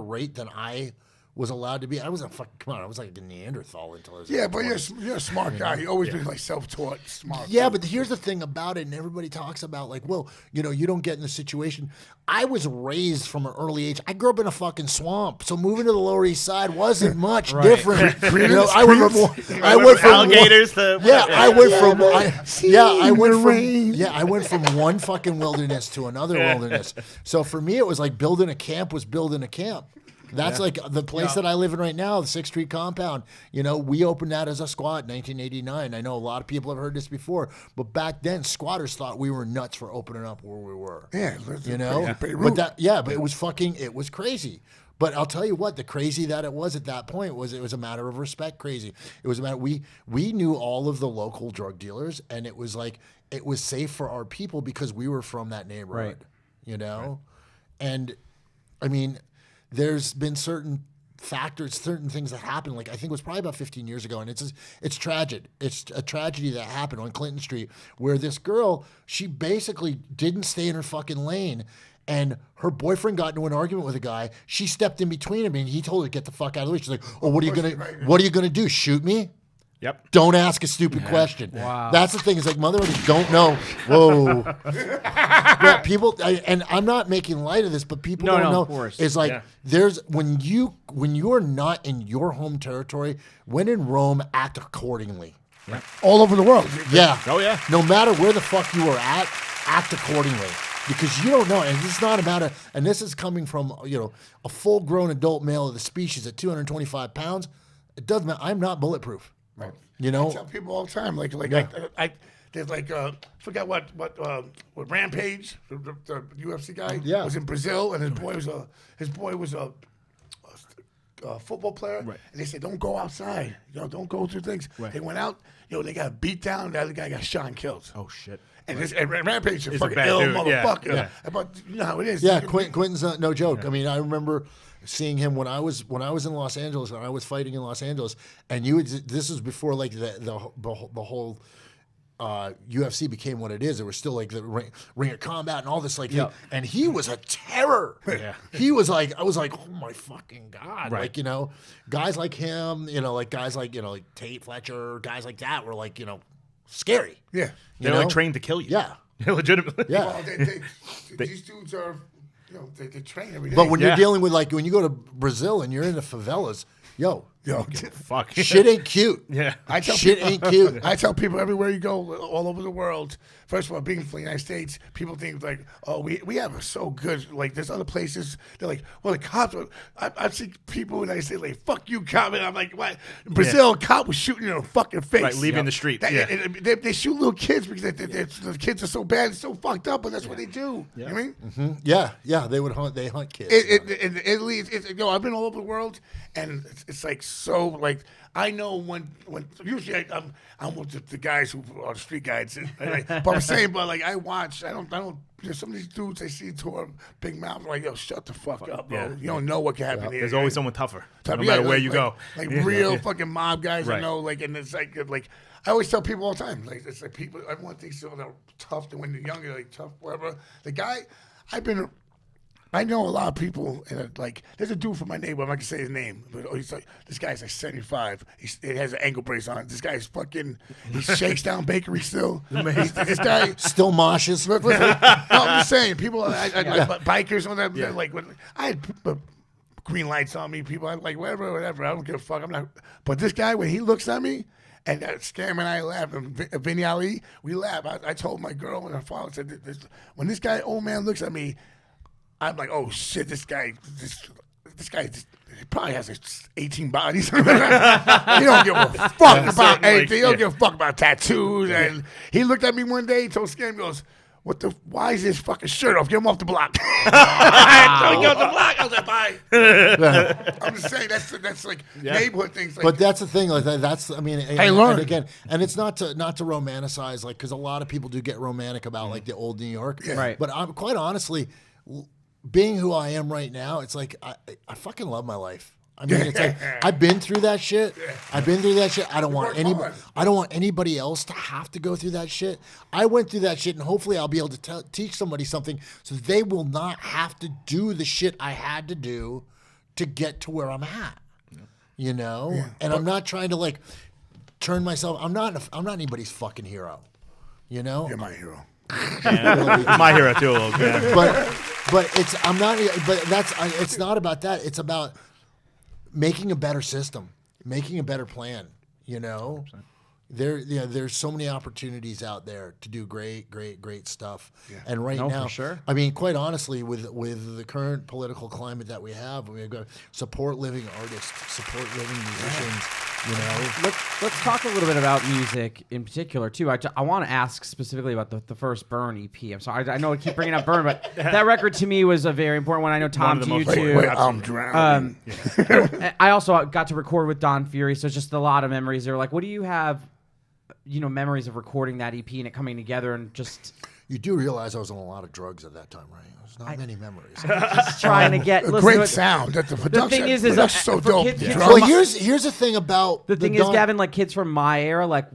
rate than I was allowed to be. I wasn't I was like a Neanderthal until I was Yeah, like but 20. you're a smart guy. You always been like self-taught, smart. Yeah, but here's the thing about it, and everybody talks about like, well, you know, you don't get in the situation. I was raised from an early age. I grew up in a fucking swamp, so moving to the Lower East Side wasn't much different. You know, I went from Alligators to I went from one fucking wilderness to another wilderness. So for me, it was like building a camp was building a camp. That's like the place that I live in right now, the 6th Street compound. You know, we opened that as a squat in 1989. I know a lot of people have heard this before, but back then, squatters thought we were nuts for opening up where we were. Yeah, You know? But it was crazy. But I'll tell you what, the crazy that it was at that point was it was a matter of respect crazy. It was a matter, we knew all of the local drug dealers, and it was like, it was safe for our people because we were from that neighborhood, you know? And I mean, there's been certain factors, certain things that happened. Like I think it was probably about 15 years ago, and it's tragic. It's a tragedy that happened on Clinton Street where this girl, she basically didn't stay in her fucking lane, and her boyfriend got into an argument with a guy. She stepped in between him, and he told her to get the fuck out of the way. She's like, "Oh, what are you gonna do? Shoot me?" Yep. Don't ask a stupid question. Wow. That's the thing. Is like motherfuckers don't know. Whoa. But people, and I'm not making light of this, but people don't know. Of course. Is like Yeah. there's when you're not in your home territory. When in Rome, act accordingly. All over the world. Yeah. Oh, yeah. No matter where the fuck you are at, act accordingly. Because you don't know, and it's not about and this is coming from, a full-grown adult male of the species at 225 pounds. It doesn't matter. I'm not bulletproof. Right. You I know? tell people all the time, there's forgot what Rampage, the UFC guy, Yeah. was in Brazil, and his boy was a football player, Right. and they said, don't go outside, don't go through things. Right. They went out, they got beat down, the other guy got shot and killed. Oh shit. And, and Rampage is a He's a fucking bad ill dude. Yeah, motherfucker. yeah. But you know how it is. Yeah, Quentin's no joke. I mean, I remember seeing him when I was in Los Angeles, and I was fighting in Los Angeles, and this was before like the whole UFC became what it is. There was still like the ring of combat and all this like thing. And he was a terror. Yeah. He was like, I was like, oh my fucking God. Right. Like, guys like him, like guys like, like Tate Fletcher, guys like that were like, scary. Yeah. They're like trained to kill you. Yeah. Legitimately. Yeah. Well, these dudes are, they train every day. But when you're Yeah. dealing with like, when you go to Brazil and you're in the favelas, yo, Fuck. shit ain't cute. Yeah. Shit ain't cute. I tell people everywhere you go, all over the world. First of all, being from the United States, people think like, oh, we have it so good. Like there's other places. They're like, well, the cops. I've seen people and they say like, fuck you, cop. And I'm like, what? In Brazil, a cop was shooting you in the fucking face. Right, leaving the street. They shoot little kids because the kids are so bad, and so fucked up, but that's what they do. You know what I mean? Yeah, they hunt kids. In Italy, I've been all over the world, and it's like so like I know when usually I'm with the guys who are the street guys, but I'm saying, but like I don't. There's some of these dudes I see who are big mouth like, yo, shut the fuck up, bro. Yeah. You don't know what can happen here. There's always someone tougher, no Yeah, matter where like- you go. Like real fucking mob guys, I Right. know. Like, and it's like I always tell people all the time, like it's like people. Everyone thinks they're tough, and when they're younger, like tough, whatever. The guy, I know a lot of people, and like there's a dude from my neighborhood. I'm not gonna say his name, but he's like this guy's like 75. He has an ankle brace on. This guy's fucking. He shakes down bakery still. This guy. Still moshes. No, I'm just saying, people, bikers, all that. Like, when I had green lights on me, people, I'm like, whatever. I don't give a fuck. I'm not. But this guy, when he looks at me, and Scam and I laugh, and Vinny Ali, we laugh. I told my girl and her father, said, when this guy, old man, looks at me, I'm like, oh shit, this guy he probably has like 18 bodies. He don't give a fuck about anything. He don't give a fuck about tattoos. And he looked at me one day, told Scam, he goes, why is his fucking shirt off? Get him off the block. I get off the block. I was like, bye. I'm just saying, that's like neighborhood things. Like, But that's the thing, like that's. I mean, I learned. and again, and it's not to romanticize, like, because a lot of people do get romantic about like the old New York, Right. But I'm quite honestly, being who I am right now, it's like I fucking love my life. I mean, it's like I've been through that shit. I've been through that shit. I don't want anybody else to have to go through that shit. I went through that shit, and hopefully I'll be able to teach somebody something so they will not have to do the shit I had to do to get to where I'm at. You know, and I'm not trying to like turn myself. I'm not anybody's fucking hero. You know, you're my hero. My hero too, a little bit. but it's not about that. It's about making a better system, making a better plan. You know, there's so many opportunities out there to do great stuff. And right now, for sure. I mean, quite honestly, with the current political climate that we have, we've got to support living artists, support living musicians. You know, Let's talk a little bit about music in particular too. I want to ask specifically about the first Burn EP. I'm sorry, I know I keep bringing up Burn, but that record to me was a very important one. I know Tom, of the to you most too. Wait, I'm drowning. I also got to record with Don Fury, so it's just a lot of memories. They're like, what do you have? Memories of recording that EP and it coming together and just. you do realize I was on a lot of drugs at that time, right? There's not many memories. Just trying to get Great sound. That's the production. thing is that's so for dope. kids- Drums. Well, here's the thing about The thing is, Gavin, like kids from my era, like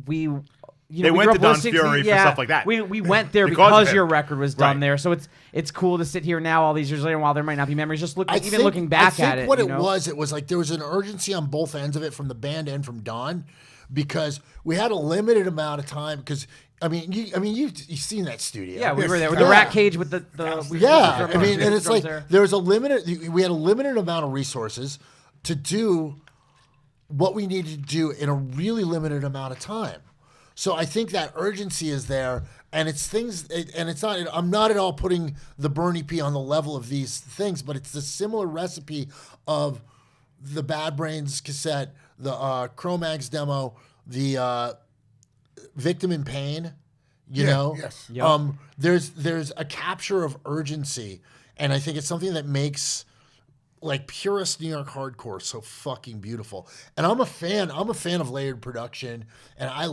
we. They we went grew to up Don listening Fury for stuff like that. We went there Because of because him. your record was done Right. there, so it's cool to sit here now, all these years later, and while there might not be memories, just I looking back think at it. what you it know? was like there was an urgency on both ends of it, from the band and from Don. because we had a limited amount of time. Because you've seen that studio. Yeah, we were there with the rat cage with the Yeah, I mean, and it's like there. we had a limited amount of resources to do what we needed to do in a really limited amount of time. So I think that urgency is there, and it's things, and it's not. I'm not at all putting the Bernie P on the level of these things, but it's the similar recipe of the Bad Brains cassette, the Cro-Mags demo, the Victim in Pain. You know, yes. Yep. There's a capture of urgency, and I think it's something that makes like purist New York hardcore so fucking beautiful. And I'm a fan of layered production, and I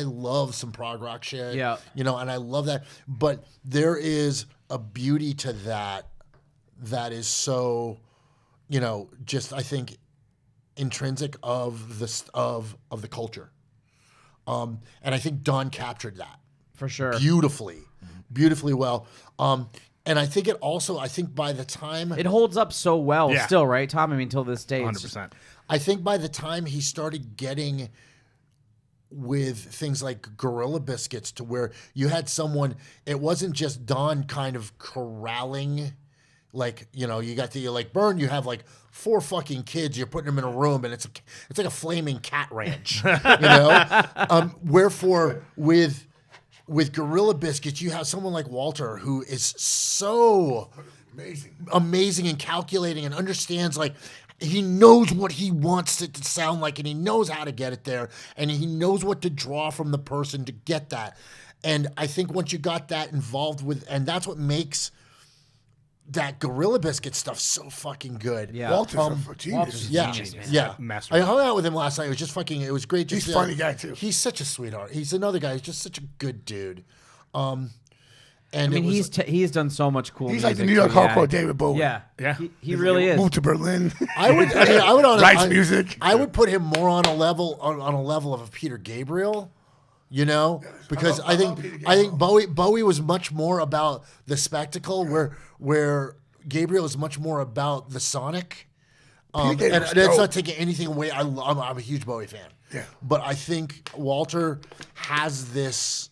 love some prog rock shit. Yeah. You know, and I love that. But there is a beauty to that is so, you know, just I think intrinsic of the culture. And I think Don captured that For sure. beautifully well. And I think by the time It holds up so well Yeah. still, right, Tom? I mean, till this day. it's- 100%. I think by the time he started getting with things like Gorilla Biscuits to where you had someone, it wasn't just Don kind of corralling, like, you know, you got like Burn, you have like 4 fucking kids, you're putting them in a room, and it's like a flaming cat ranch, you know? Wherefore, with Gorilla Biscuits, you have someone like Walter who is so amazing and calculating and understands, like, he knows what he wants it to sound like, and he knows how to get it there, and he knows what to draw from the person to get that. And I think once you got that involved with, and that's what makes that Gorilla Biscuit stuff so fucking good. Yeah. Walter's a genius. Walter's a Yeah, genius, man. yeah. Master. I hung out with him last night. It was just fucking. It was great. He's a funny guy, too. He's such a sweetheart. He's another guy. He's just such a good dude. And I mean, it was, he's done so much cool He's music. like the New York too, yeah. hardcore David Bowie. Yeah. Yeah. He really is. Moved to Berlin. I would Writes music. I would put him more on a level of a Peter Gabriel. You know, because I love Peter I think Bowie was much more about the spectacle, where Gabriel is much more about the sonic. And Gabriel's it's dope. not taking anything away. I'm a huge Bowie fan. Yeah. But I think Walter has this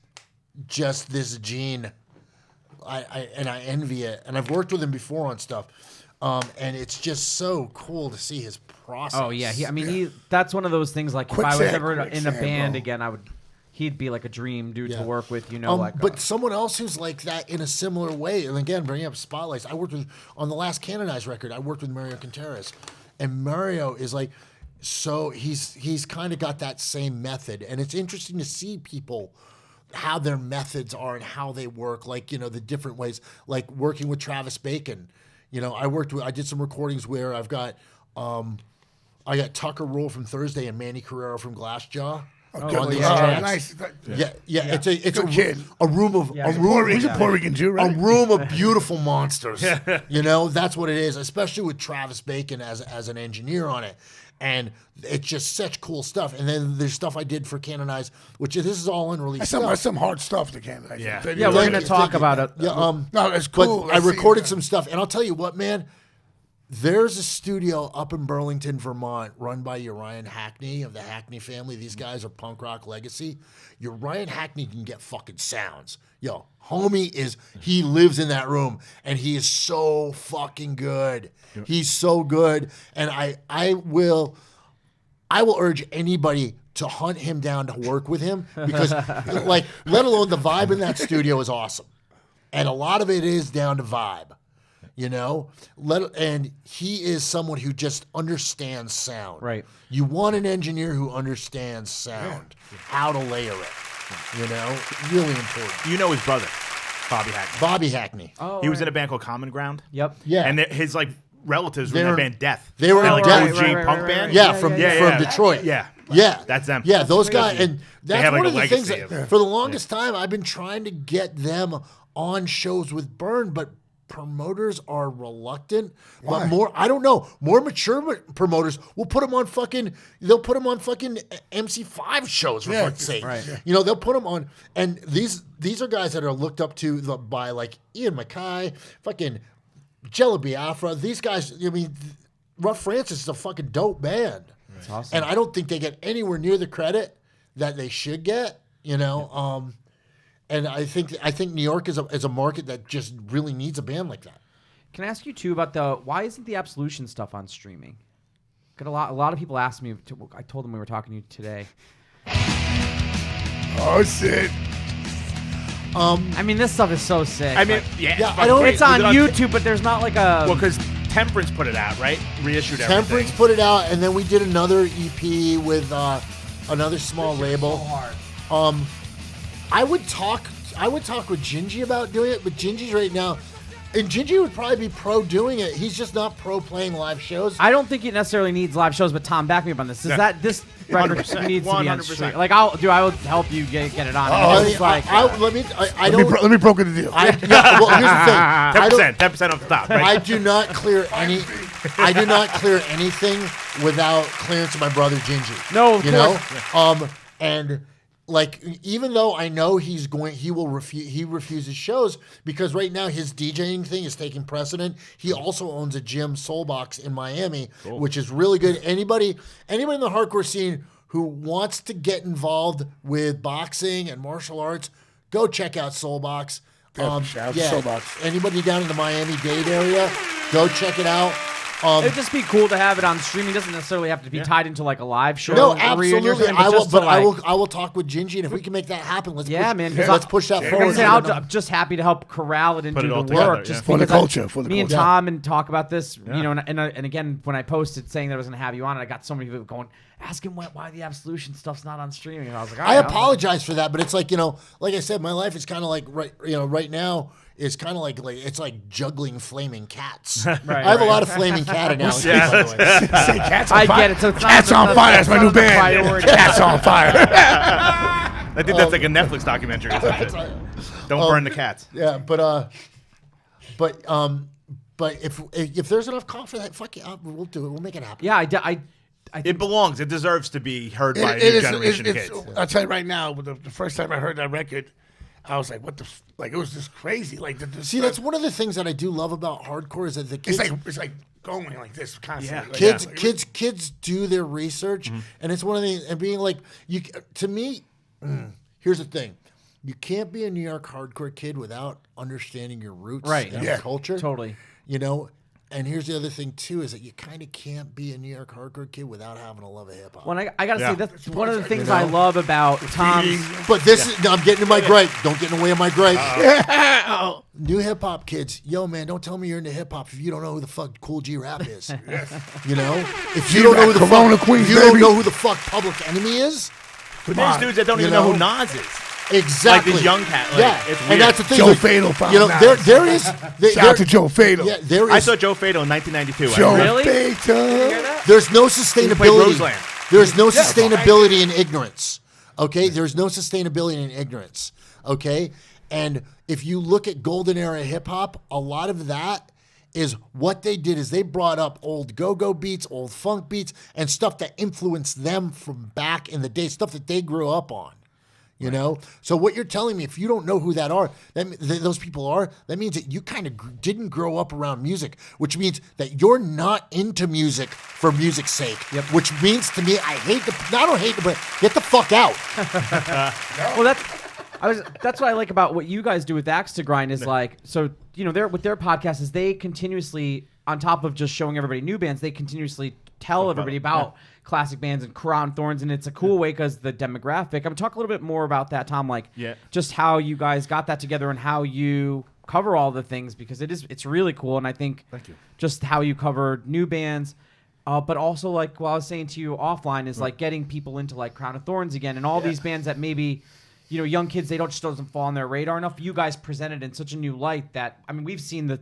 gene. I envy it, and I've worked with him before on stuff, and it's just so cool to see his process. Oh yeah, that's one of those things. Like if I was ever in a Quicksand, band bro. again, he'd be like a dream dude to work with. You know, But someone else who's like that in a similar way, and again, bringing up spotlights. I worked with on the last Canonized record. I worked with Mario Contreras, and Mario is like, so he's kind of got that same method, and it's interesting to see people how their methods are and how they work, like, you know, the different ways, like working with Travis Bacon. You know, I did some recordings where I've got I got Tucker Rule from Thursday and Manny Carrero from Glassjaw. on these tracks. Nice. Yeah. It's Good kid. a room of Yeah, a he's room. He's a Puerto Rican Jew, A right? room of beautiful monsters. You know, that's what it is, especially with Travis Bacon as an engineer on it. And it's just such cool stuff. And then there's stuff I did for Canonized, which this is all unreleased stuff. That's some hard stuff to Canada. Yeah. Yeah, we're gonna talk about it. Yeah, No, it's cool. But I recorded some stuff, and I'll tell you what, man. There's a studio up in Burlington, Vermont, run by Uriah Hackney of the Hackney family. These guys are punk rock legacy. Uriah Hackney can get fucking sounds. Yo, homie he lives in that room, and he is so fucking good. He's so good, and I will urge anybody to hunt him down to work with him because, like, let alone the vibe in that studio is awesome, and a lot of it is down to vibe. You know, and he is someone who just understands sound. Right. You want an engineer who understands sound, how to layer it. You know, really important. You know his brother, Bobby Hackney. Bobby Hackney. Oh, He was in a band called Common Ground. Yep. Yeah. And his like relatives were in They that were- band Death. they were That, in like Death. OG Right, punk right, band. right. Yeah, from Detroit. Yeah. Yeah, That's them. Yeah, those crazy. guys, and that's have, like, one a of the things legacy that, of- for the longest time, I've been trying to get them on shows with Burn, but promoters are reluctant. Why? But more mature promoters will put them on fucking MC5 shows for fuck's sake. right. You know, they'll put them on, and these are guys that are looked up to by like Ian Mackay, fucking Jello Biafra. These guys, I mean, Rough Francis is a fucking dope band. awesome. And I don't think they get anywhere near the credit that they should get. And I think New York is a market that just really needs a band like that. Can I ask you too about why isn't the Absolution stuff on streaming? Got a lot of people asked me. I told them we were talking to you today. Oh shit! I mean, this stuff is so sick. I mean, I don't. It's on YouTube, but there's not like a. Well, because Temperance put it out, right? Reissued everything. Temperance put it out, and then we did another EP with another small label. I would talk with Gingy about doing it, but Gingy's right now. And Gingy would probably be pro doing it. He's just not pro playing live shows. I don't think it necessarily needs live shows, but Tom, back me up on this. This record 100%. needs to be on 100%. stream. Like I will help you get it on. Let me broker the deal. Well, here's the thing. 10% off the top, right? I do not clear any. I do not clear anything without clearance of my brother Gingy. No, of you course. know, and. Like, even though I know he refuses shows because right now his DJing thing is taking precedent. He also owns a gym, Soulbox, in Miami, which is really good. Anybody in the hardcore scene who wants to get involved with boxing and martial arts, go check out Soulbox. Shout out to Soulbox. Anybody down in the Miami-Dade area, go check it out. It'd just be cool to have it on streaming. It doesn't necessarily have to be tied into like a live show. No, reunion or absolutely. something, I will talk with Gingy, and if we can make that happen, let's push that forward. I'm just happy to help corral it into the work. Just for the culture. Me and Tom and talk about this, you know, and again, when I posted saying that I was going to have you on it, I got so many people going, ask him why the Absolution stuff's not on streaming. And I was like, I apologize for that, but it's like, like I said, my life is kind of like right now. It's kind of like it's like juggling flaming cats. I have a lot of flaming cat analogies. By the way. Cats on fire. Get it. So it's Cats on Fire. That's my new band. Cats on Fire. I think that's like a Netflix documentary or something. Don't burn the cats. Yeah, but if there's enough call for that, fuck yeah, we'll do it. We'll make it happen. Yeah, I think It belongs. It deserves to be heard by a new generation of kids. I'll tell you right now, the first time I heard that record, I was like, "What like?" It was just crazy. Like, that's one of the things that I do love about hardcore is that the kids. It's like going like this constantly. Kids do their research, and it's one of the and being like you. To me, here's the thing: you can't be a New York hardcore kid without understanding your roots and your culture. Totally. And here's the other thing too: is that you kind of can't be a New York hardcore kid without having a love of hip hop. Well, I gotta say that's one of the things I love about Tom's. But I'm getting to my gripe. Don't get in the way of my gripe. New hip hop kids, man, don't tell me you're into hip hop if you don't know who the fuck Cool G Rap is. If you don't know who the fuck Queens, you don't know who the fuck Public Enemy is. But there's dudes that don't even know who Nas is. Exactly. Like this young cat. It's weird. And that's the thing. Joe Fatal found there is. Shout out to Joe Fatal. Yeah, there is. I saw Joe Fatal in 1992. Joe Really? Fatal. There's no sustainability. Roseland. There's no sustainability in ignorance. Okay? There's no sustainability in ignorance. Okay? And if you look at golden era hip hop, a lot of that is what they did is they brought up old go-go beats, old funk beats, and stuff that influenced them from back in the day, stuff that they grew up on. So what you're telling me, if you don't know who those people are, that means that you kind of didn't grow up around music, which means that you're not into music for music's sake. Yep. Which means to me, I don't hate to, but get the fuck out. Well, that's what I like about what you guys do with Axe to Grind is with their podcast is they continuously, on top of just showing everybody new bands, they continuously tell everybody about classic bands and Crown Thorns, and it's a cool way because the demographic. I'm gonna talk a little bit more about that, Tom. Just how you guys got that together and how you cover all the things because it's really cool, and I think just how you cover new bands. But also, like what I was saying to you offline, is like getting people into like Crown of Thorns again, and all these bands that maybe young kids, they doesn't fall on their radar enough. You guys presented in such a new light that we've seen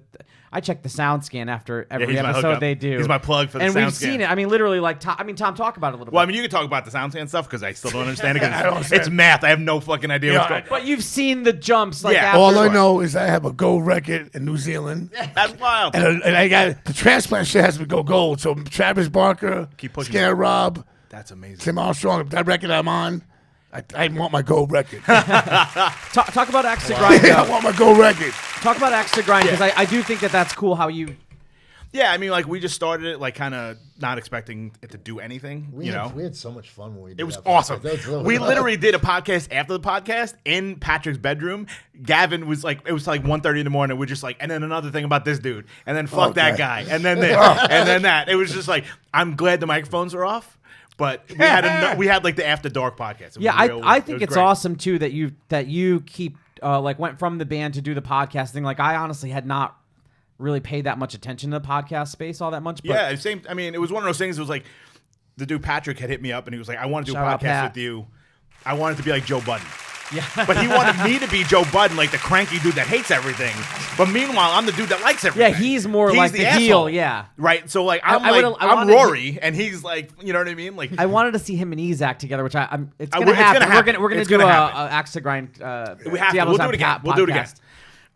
I check the sound scan after every episode they do. He's my plug for the sound scan. And we've seen it. Literally, like Tom, talk about it a little bit. Well, you can talk about the sound scan stuff because I still don't understand it. Because it's math. I have no fucking idea what's going on. But you've seen the jumps. All I know is I have a gold record in New Zealand. That's wild. And I got the transplant shit has to go gold. So Travis Barker, Scare Rob, that's amazing. Tim Armstrong, that record I'm on. I want my gold record. Talk about Axe to Grind. I want my gold record. Talk about Axe to Grind because I do think that's cool how you. Yeah, I mean, like we just started it, like kind of not expecting it to do anything. We had so much fun when we did. It was that awesome. podcast. That was really We fun. literally did a podcast after the podcast in Patrick's bedroom. Gavin was like, it was like 1:30 in the morning. We're just like, and then another thing about this dude, and then fuck that guy, and then this, and then that. It was just like, I'm glad the microphones are off. But we had like the After Dark podcast. Yeah, I think it's awesome too that you keep went from the band to do the podcast thing. Like I honestly had not really paid that much attention to the podcast space all that much. But Yeah, same. I mean, it was one of those things. It was like the dude Patrick had hit me up and he was like, "I want to do a Shout out, podcast Pat. with you. I want it to be like Joe Budden." yeah, But he wanted me to be Joe Budden, like the cranky dude that hates everything. But meanwhile, I'm the dude that likes everything. yeah, he's more like the heel. asshole. Yeah, Right. So like I I'm wanted- Rory, and he's like, you know what I mean? Like I wanted to see him and Ezec together, which it's It's gonna gonna happen. happen. We're gonna It's do gonna a happen. axe to grind. we have to. Diablo's We'll do on it again. Pat We'll do it again. podcast.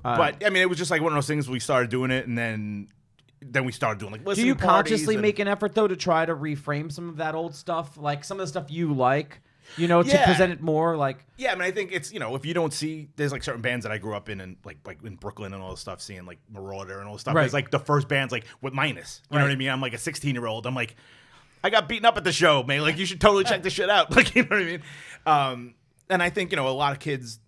But I mean, it was just like one of those things. We started doing it, and then we started doing like Do listening you parties consciously and- make an effort though to try to reframe some of that old stuff, like some of the stuff you like, to Yeah. present it more like? Yeah, I mean, I think it's if you don't see, there's like certain bands that I grew up in and like in Brooklyn and all this stuff, seeing like Marauder and all this stuff. Right. There's like the first bands like with Minus. You know Right. what I mean? I'm like a 16-year-old. I'm like, I got beaten up at the show, man. Like you should totally check this shit out. Like you know what I mean? And I think a lot of kids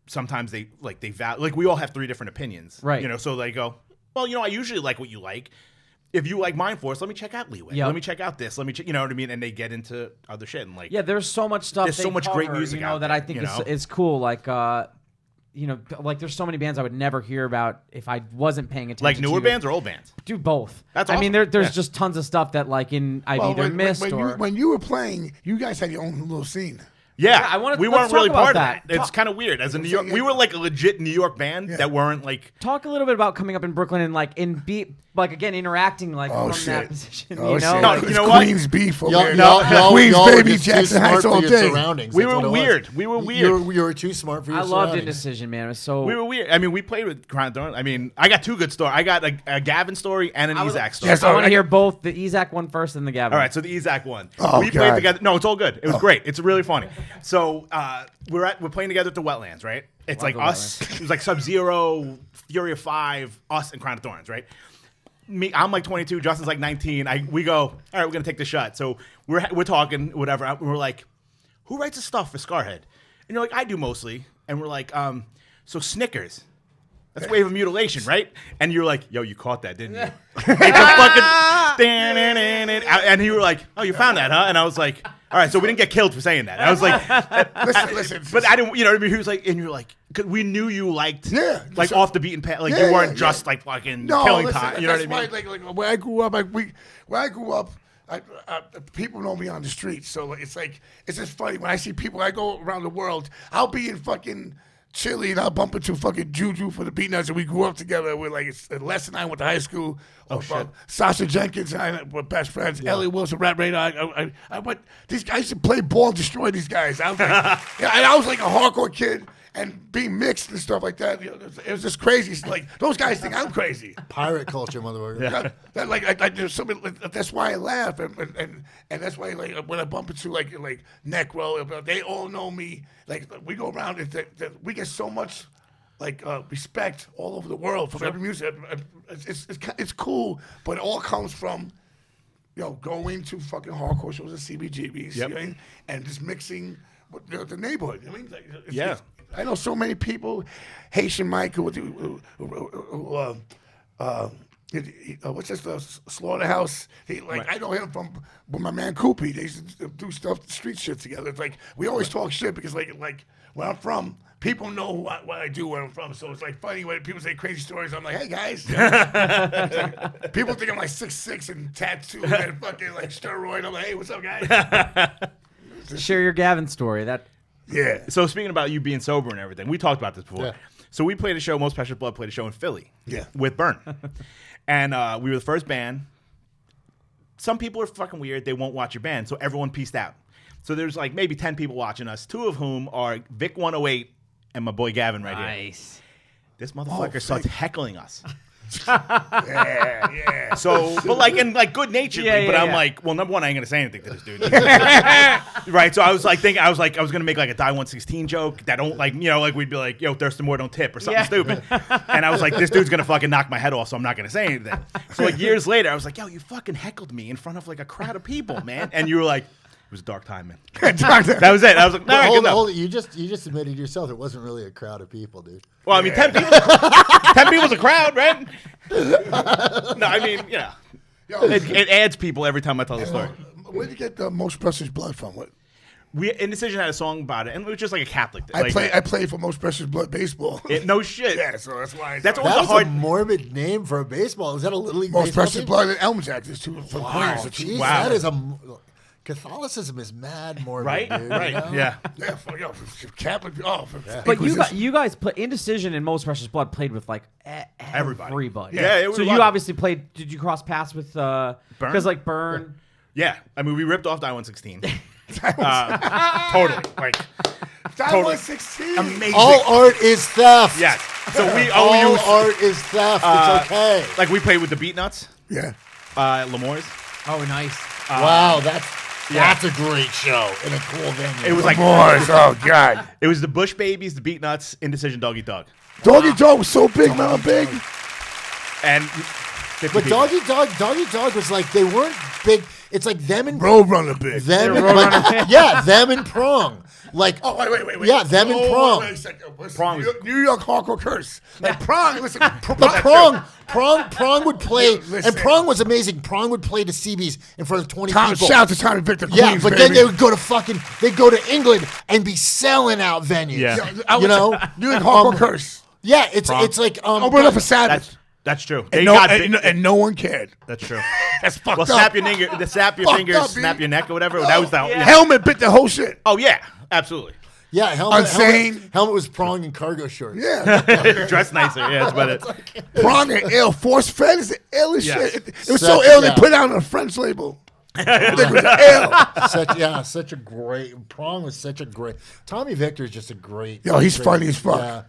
sometimes they value, like we all have 3 different opinions, Right. So they go, well, I usually like what you like. If you like Mind Force, let me check out Leeway. Yep. Let me check out this. Let me, you know what I mean? And they get into other shit and like, Yeah, there's so much stuff. There's they so much great cover, music out that there, I think is cool. Like, like there's so many bands I would never hear about if I wasn't paying attention. like newer to. bands or old bands. Do both. That's I mean, awesome. there's Yeah. just tons of stuff that like I've either missed or. when you were playing, you guys had your own little scene. Yeah, I wanna- we let's weren't really talk about part of that. that. It's kind of weird. As a New York, we were like a legit New York band that weren't like. Talk a little bit about coming up in Brooklyn and again interacting Oh from shit! that position. Oh shit! No, It's you know what? Queens beef over Y'all, there. y'all, Queens y'all were baby, just too Jackson smart Heights for all your day. surroundings. We That's were what it weird. was. We were weird. You were too smart for your I loved surroundings. Indecision, man. It was so. We were weird. I mean, we played with Crown of Thorns. I mean, I got 2 good stories. I got a Gavin story and an Ezec story. Yes, I want I- to hear both the Ezec one first and the Gavin. All right, so the Ezec one. Oh, we played God. together. No, it's all good. It was great. It's really funny. So we're playing together at the Wetlands, right? It's like the us. It was like Sub-Zero, Fury of 5, us, and Crown of Thorns, right? I'm like 22. Justin's like 19. We go, all right, we're gonna take the shot. So we're talking, whatever. And we're like, who writes the stuff for Scarhead? And you're like, I do mostly. And we're like, so Snickers. That's Wave of Mutilation, right? And you're like, yo, you caught that, didn't you? It's a fucking and you were like, oh, you found that, huh? And I was like, all right, so we didn't get killed for saying that. I was like, Listen. but I didn't, you know what I mean? He was like, and you're like, cause we knew you liked, like so- off the beaten path, like Yeah, you weren't yeah, just yeah. like fucking No, killing listen, time. You know what I that's mean? why, like where I grew up, people know me on the streets. So like, it's just funny when I see people. I go around the world. I'll be in fucking Chile and I'll bump into fucking Juju for the Beatnuts, and we grew up together. We're like Les and I went to high school. shit. Sasha Jenkins and I were best friends. Ellie Wilson, Rat Radar. I went. These guys used to play ball and destroy these guys. I was like, and I was like a hardcore kid. And being mixed and stuff like that, it was just crazy. It's like those guys think I'm crazy. Pirate culture, motherfucker. There's somebody, that's why I laugh, and that's why like when I bump into like Necro, they all know me. Like we go around, we get so much respect all over the world from every music. It's cool, but it all comes from going to fucking hardcore shows at CBGBs, Yep. you know what I mean? And just mixing with the neighborhood. I mean, Yeah. I know so many people, Haitian Mike, what's this, Slaughterhouse. I know him from with my man Koopy. They used to do stuff, street shit together. It's like we always talk shit because like where I'm from, people know what I do where I'm from. So it's like funny when people say crazy stories. I'm like, hey guys, people think I'm like 6'6" and tattooed and fucking like steroid. I'm like, hey, what's up, guys? Share your Gavin story. Yeah. So speaking about you being sober and everything, we talked about this before. Yeah. So we played a show. Most Precious Blood played a show in Philly. Yeah. With Burn, and we were the first band. Some people are fucking weird. They won't watch your band, so everyone pieced out. So there's like maybe 10 people watching us, 2 of whom are Vic 108 and my boy Gavin right here. Nice. This motherfucker starts heckling us. Yeah. So, but like, and like good naturedly, Yeah, but yeah, I'm yeah. like, well, number one, I ain't gonna say anything to this dude, right? So I was like thinking, I was gonna make like a Die 116 joke that don't like, like we'd be like, yo, Thurston Moore don't tip or something stupid, and I was like, this dude's gonna fucking knock my head off, so I'm not gonna say anything. So like years later, I was like, yo, you fucking heckled me in front of like a crowd of people, man, and you were like, it was a dark time, man. That was it. I was like, no, Hold good enough. hold it. You just admitted yourself it wasn't really a crowd of people, dude. Well, I mean, 10 people. 10 people's a crowd, right? No, I mean, it adds people every time I tell the story. Where did you get the Most Precious Blood from? What? Indecision had a song about it, and it was just like a Catholic thing. I played for Most Precious Blood baseball. No shit. Yeah, so that's why. That's That always a was a hard. morbid name for a baseball. Is that a little league Most baseball Precious team? Blood and Elm Jack. There's two from Wow, Queens. geez, Wow. that is Catholicism is mad morbid, Right? dude. Right. You know? Yeah. Yeah, Catholic. Oh, But you guys play Indecision and Most Precious Blood played with like everybody. Yeah, it was So a you lot. obviously played. Did you cross paths with because like Burn? Yeah. I mean, we ripped off Die 116. Totally. Like, That 116. amazing. All art is theft. Yes. So we All always art is theft. It's okay. like we played with the Beat Nuts, Yeah. Lemoore's. Oh, nice. Wow, that's a great show in a cool venue. It was like Boys, oh God. it was the Bush Babies, the Beat Nuts, Indecision, Doggy Dog, Doggy Dog was so big, man. Big. and 50 But people. Doggy Dog was like they weren't big. It's like them and Roadrunner big. them, them and Prong. Like Oh, wait. Yeah, them and Prong. Wait a second. What's Prong New was- York, New York hardcore curse. Like Prong, listen. But Prong would play, Listen. and Prong was amazing. Prong would play to CBs in front of 20 Shout people. out to Tommy Victor Queens, Yeah, but baby. then they would go to England and be selling out venues. Yeah. You know, New York hardcore curse. yeah, it's Prong. like Open up for Savage. That's true. And They no, got and, big. and no one cared. That's true. That's fucked Well, up. snap your fingers, up, snap B. your neck or whatever. That was the Helmet bit the whole shit. Oh yeah, absolutely. Yeah, Insane. Helmet was Prong and cargo shorts. Yeah. Dress nicer. Yeah, that's about it. Prong and ill. Force fed is the illest Yes. shit. It was so ill they put it out on a French label. It was ill. Such a great Prong was such a great. Tommy Victor is just a great. Yo, he's great- funny as fuck. Yeah,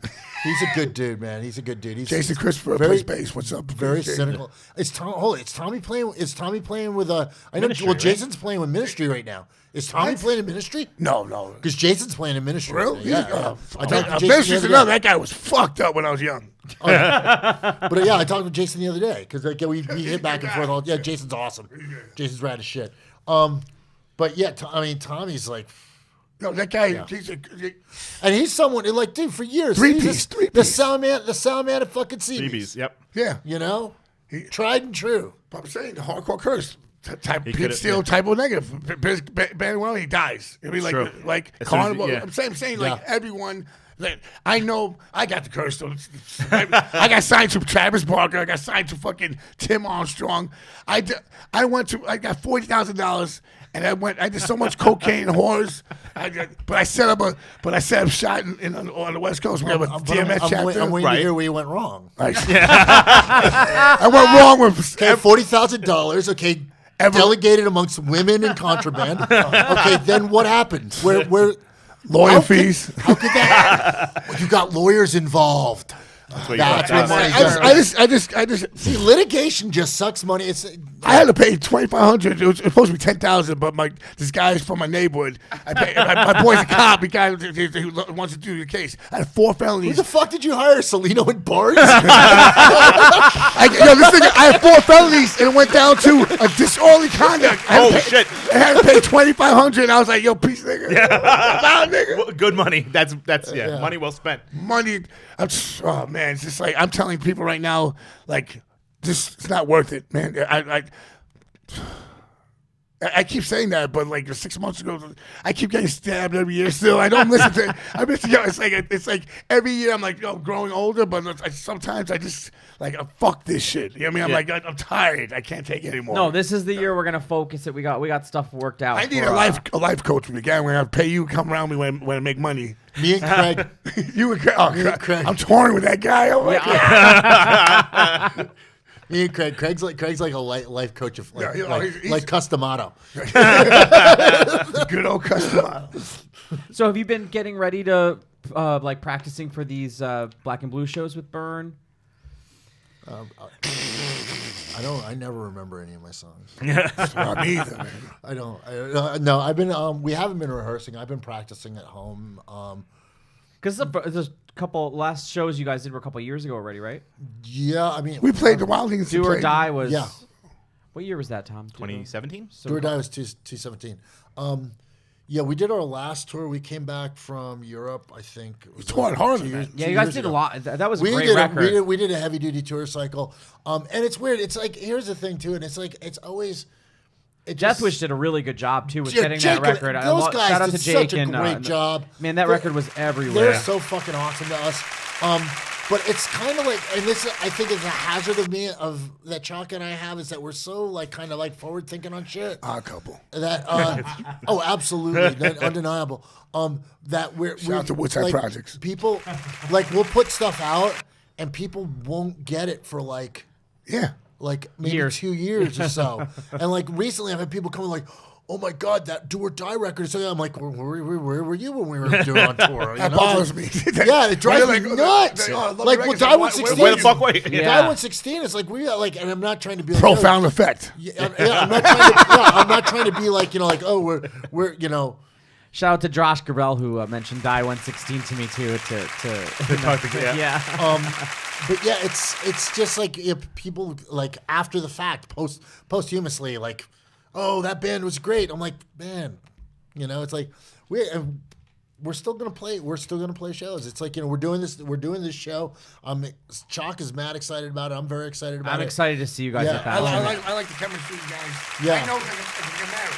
he's a good dude, man. He's a good dude. He's Jason Christopher very- plays bass. What's up? Very Jason? cynical. Is Tommy playing? Is Tommy playing with I know. Ministry, Well, right? Jason's playing with Ministry right now. Is Tommy What? playing in Ministry? No. Because Jason's playing in Ministry. right Really? now. Yeah. I talked to Jason Ministry's the other another. day. That guy was fucked up when I was young. But yeah, I talked with Jason the other day because we hit back and forth. All, yeah, Jason's awesome. Jason's rad as shit. But yeah, Tommy's like, No, that guy. and he's someone like, dude, for years, Three he's piece. the sound man at fucking CBs. BBs. Yep. Yeah. You know, tried and true. I'm saying the hardcore curse. Type could've- Pit Steel, type O negative. Ben well, he dies. It'd be like True. like As soon as Carnival. yeah. I'm saying like Yeah. everyone. Like, I know I got the curse. So I got signed to Travis Barker. I got signed to fucking Tim Armstrong. I got $40,000. And I did so much cocaine and whores. But I set up shop on the West Coast. We have a DMS chapter. I'm waiting Right. to hear where you went wrong. I went wrong with Okay, $40,000. Okay, delegated amongst women and contraband. Okay, then what happened? Where lawyer fees. How could that? You got lawyers involved. That's what money does. I just See, litigation just sucks money. I had to pay $2,500. It was supposed to be $10,000, but this guy's from my neighborhood. My boy's a cop. The guy who wants to do the case. I had 4 Who felonies. the fuck did you hire, Salino and Bart? I had 4 felonies, and it went down to a disorderly conduct. Shit. I had to pay $2,500, and I was like, "Yo, peace, nigga. Nah, nigga. Well, good money. That's money well spent. Money." Oh man, it's just like I'm telling people right now, like, this it's not worth it, man. I keep saying that, but like 6 months ago, I keep getting stabbed every year. Still, I don't listen to it. It's like every year I'm like, growing older, but sometimes I just like fuck this shit. You know what I mean? I'm tired. I can't take it anymore. No, this is the year we're gonna focus it. We got stuff worked out. I need for, a life coach with me. Guy, when I pay you, come around me when I make money. Me and Craig. You and Craig. Oh, Me and Craig. I'm touring with that guy. Oh my God. Me and Craig. Craig's like a life coach of like, Yeah, he's- like Customato. Good old customer. So have you been getting ready to like practicing for these Black and Blue shows with Burn? I never remember any of my songs. Not me either, man. I don't. No, I've been. We haven't been rehearsing. I've been practicing at home. Because there's a couple last shows you guys did were a couple years ago already, right? Yeah, I mean, We played the Wildings. Do or Die was. Yeah. What year was that, Tom? 2017. Do or Die was 217. Yeah, we did our last tour. We came back from Europe, I think. It was toured hard, 2 years, man. Yeah, 2 you guys years did ago. a lot. That was a We great did record. we did a heavy duty tour cycle, and it's weird. It's like here's the thing too, and it's like it's always. Death Wish did a really good job too with Yeah, getting Jake that record. and those guys shout out did to Jake such a and great job. Man, that record was They're everywhere. so fucking awesome to us. But it's kind of like, and this I think is a hazard of me that Chalk and I have is that we're so like kind of like forward thinking on shit. Our couple. That oh, absolutely, undeniable. That we're Shout out to Woodside like, Projects. People like we'll put stuff out and people won't get it for like maybe Years. 2 years or so. And like recently, I've had people coming like, "Oh my God, that Do or Die record!" So I'm like, "Where were you when we were doing on tour?" That bothers me. Yeah, it drives me nuts. Like, well, Die 116. Where the fuck were you? Die Yeah. 116 is like we like, and I'm not trying to be like, Profound effect. I'm not trying to be like we're Shout out to Josh Gabel who mentioned Die 116 to me too. Yeah. But yeah, it's just like if people like after the fact, posthumously, like, oh, that band was great. I'm like, man, it's like we're still gonna play. We're still gonna play shows. It's like we're doing this show. Chalk is mad excited about it. I'm very excited about it. I'm excited to see you guys Yeah. at I that. like the chemistry, guys. Yeah. I know it's like a marriage.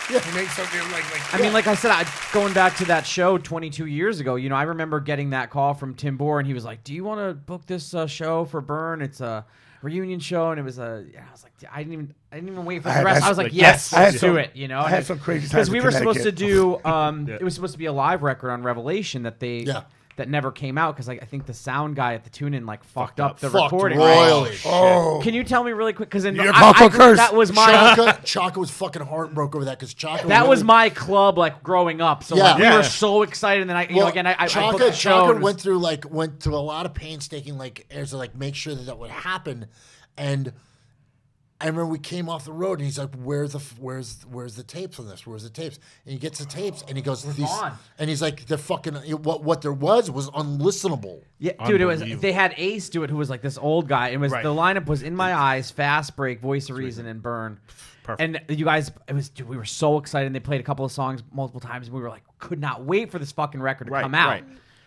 Yeah. You make something like I mean, like I said, going back to that show 22 years ago, I remember getting that call from Tim Bohr, and he was like, "Do you want to book this show for Burn? It's a reunion show," and it was I was like, I didn't even wait for the rest. I was like, yes, I had let's some- do it. I had some crazy times because we in were supposed to Connecticut. do. It was supposed to be a live record on Revelation that that never came out because I think the sound guy at the tune-in fucked up the Fucked recording. royally. Right? Oh, Can you tell me really quick? Because You're Coco Curse. that was my Chaka was fucking heartbroken over that because Chaka. that was my club growing up. So Yeah. we Yeah. were so excited. And then I booked the show. Chaka and went through a lot of painstaking as to make sure that would happen, and I remember we came off the road and he's like, "Where's the tapes on this? Where's the tapes?" And he gets the tapes and he goes, gone. and he's like, "They're fucking what there was unlistenable." Yeah, dude, they had Ace do it, who was like this old guy. It was Right. the lineup was In My Eyes, Fast Break, Voice of Reason, and Burn. Perfect. And you guys, we were so excited. And they played a couple of songs multiple times, and we were like, could not wait for this fucking record to come out. Right.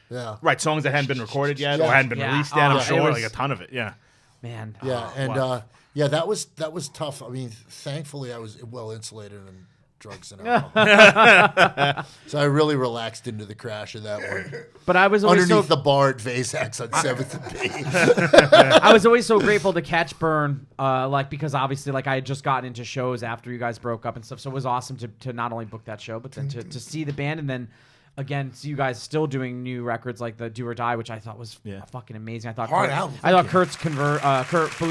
Yeah. Right, songs that hadn't been recorded yet Yeah. or hadn't been Yeah. released yet. I'm It sure, was- like a ton of it. Yeah. Man, Yeah, and wow. that was tough. I mean, thankfully I was well insulated in drugs and alcohol, so I really relaxed into the crash of that one. but I was always Underneath so the bar at Vasex on 7th and B. I was always so grateful to catch Burn, because obviously, I had just gotten into shows after you guys broke up and stuff. So it was awesome to not only book that show, but then to see the band and then. Again, see you guys still doing new records like the Do or Die, which I thought was fucking amazing. I thought Hard album. Kurt's Kurt Blue.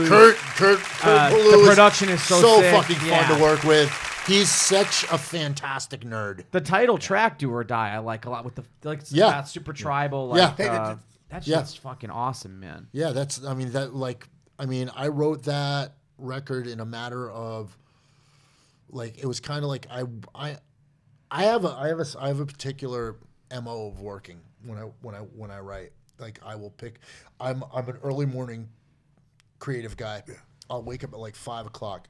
Kurt Ballou the is production is so sick. fucking fun Yeah. to work with. He's such a fantastic nerd. The title track "Do or Die" I like a lot with Yeah. that super tribal. Yeah. That Yeah. shit's fucking awesome, man. Yeah, I wrote that record in a matter of it was kind of like I have a particular MO of working when I write. I will pick. I'm an early morning creative guy. Yeah. I'll wake up at 5 o'clock,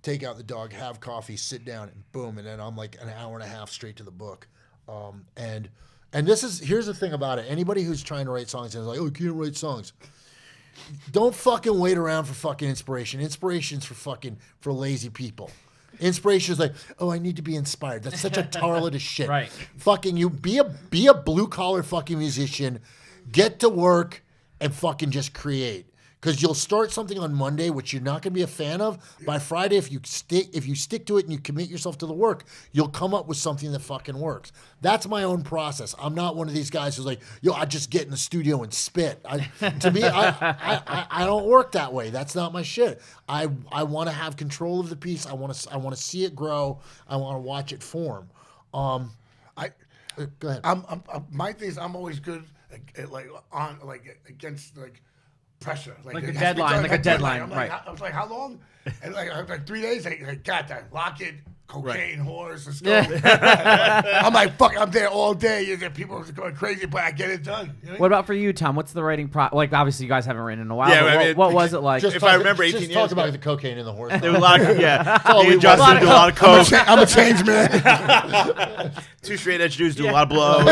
take out the dog, have coffee, sit down, and boom, and then I'm an hour and a half straight to the book. And here's the thing about it. Anybody who's trying to write songs and is like, "Oh, you can't write songs." Don't fucking wait around for fucking inspiration. Inspiration's for lazy people. Inspiration is oh, I need to be inspired. That's such a tarlet of shit. Right. Fucking you be a blue collar fucking musician. Get to work and fucking just create. Because you'll start something on Monday, which you're not going to be a fan of. By Friday, if you stick to it and you commit yourself to the work, you'll come up with something that fucking works. That's my own process. I'm not one of these guys who's I just get in the studio and spit. To me, I don't work that way. That's not my shit. I want to have control of the piece. I want to see it grow. I want to watch it form. Go ahead. my thing is I'm always good against pressure. Like it a has to be deadline, done like a deadline, I'm right. I was like, how long? And like 3 days, I got that. Lock it, cocaine, whores, and stuff. I'm like, fuck, I'm there all day. People are going crazy, but I get it done. You know? What about for you, Tom? What's the writing like, obviously, you guys haven't written in a while. Yeah, but I mean, what was it like? If I remember 18 just years talk ago. about the cocaine and the horse. There was a lot of all me we and Justin want. do a lot of coke. I'm a change man. Two straight edge dudes do a lot of blow.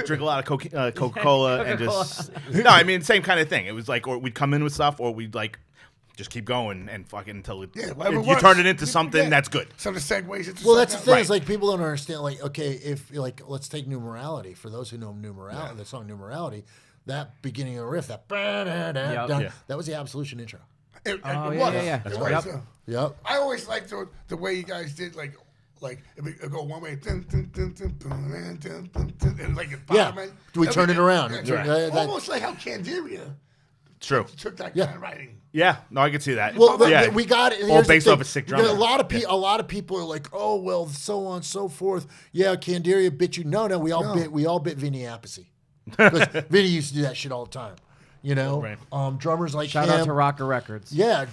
Drink a lot of Coca-Cola and just no. I mean, same kind of thing. It was like, or we'd come in with stuff, or we'd like just keep going and fucking until whatever you works. turn it into something that's good. Some of the segues into Well, that's the something thing. else. Is like people don't understand. Like, okay, if like let's take numerality. For those who know numerality, the song numerality, that beginning of the riff, that that was the Absolution intro. It Oh, was. yeah. It That's was. right. Yep. I always liked the way you guys did like it go one way, dun, dun, dun, dun, dun, dun, dun, dun, dun, and like Yeah. fireman. We turn it around. Yeah. Almost like how Candiria True. took that Yeah. kind of writing. Yeah. No, I can see that. Well, yeah. we got it. All Here's the based thing. off a sick You know, drummer. a lot of people are like, oh well, so on and so forth. Yeah, Candiria bit you. No, we all bit Vinny Appice because Vinny used to do that shit all the time. You know, Right. Drummers like Shout him. out to Rocker Records. Yeah,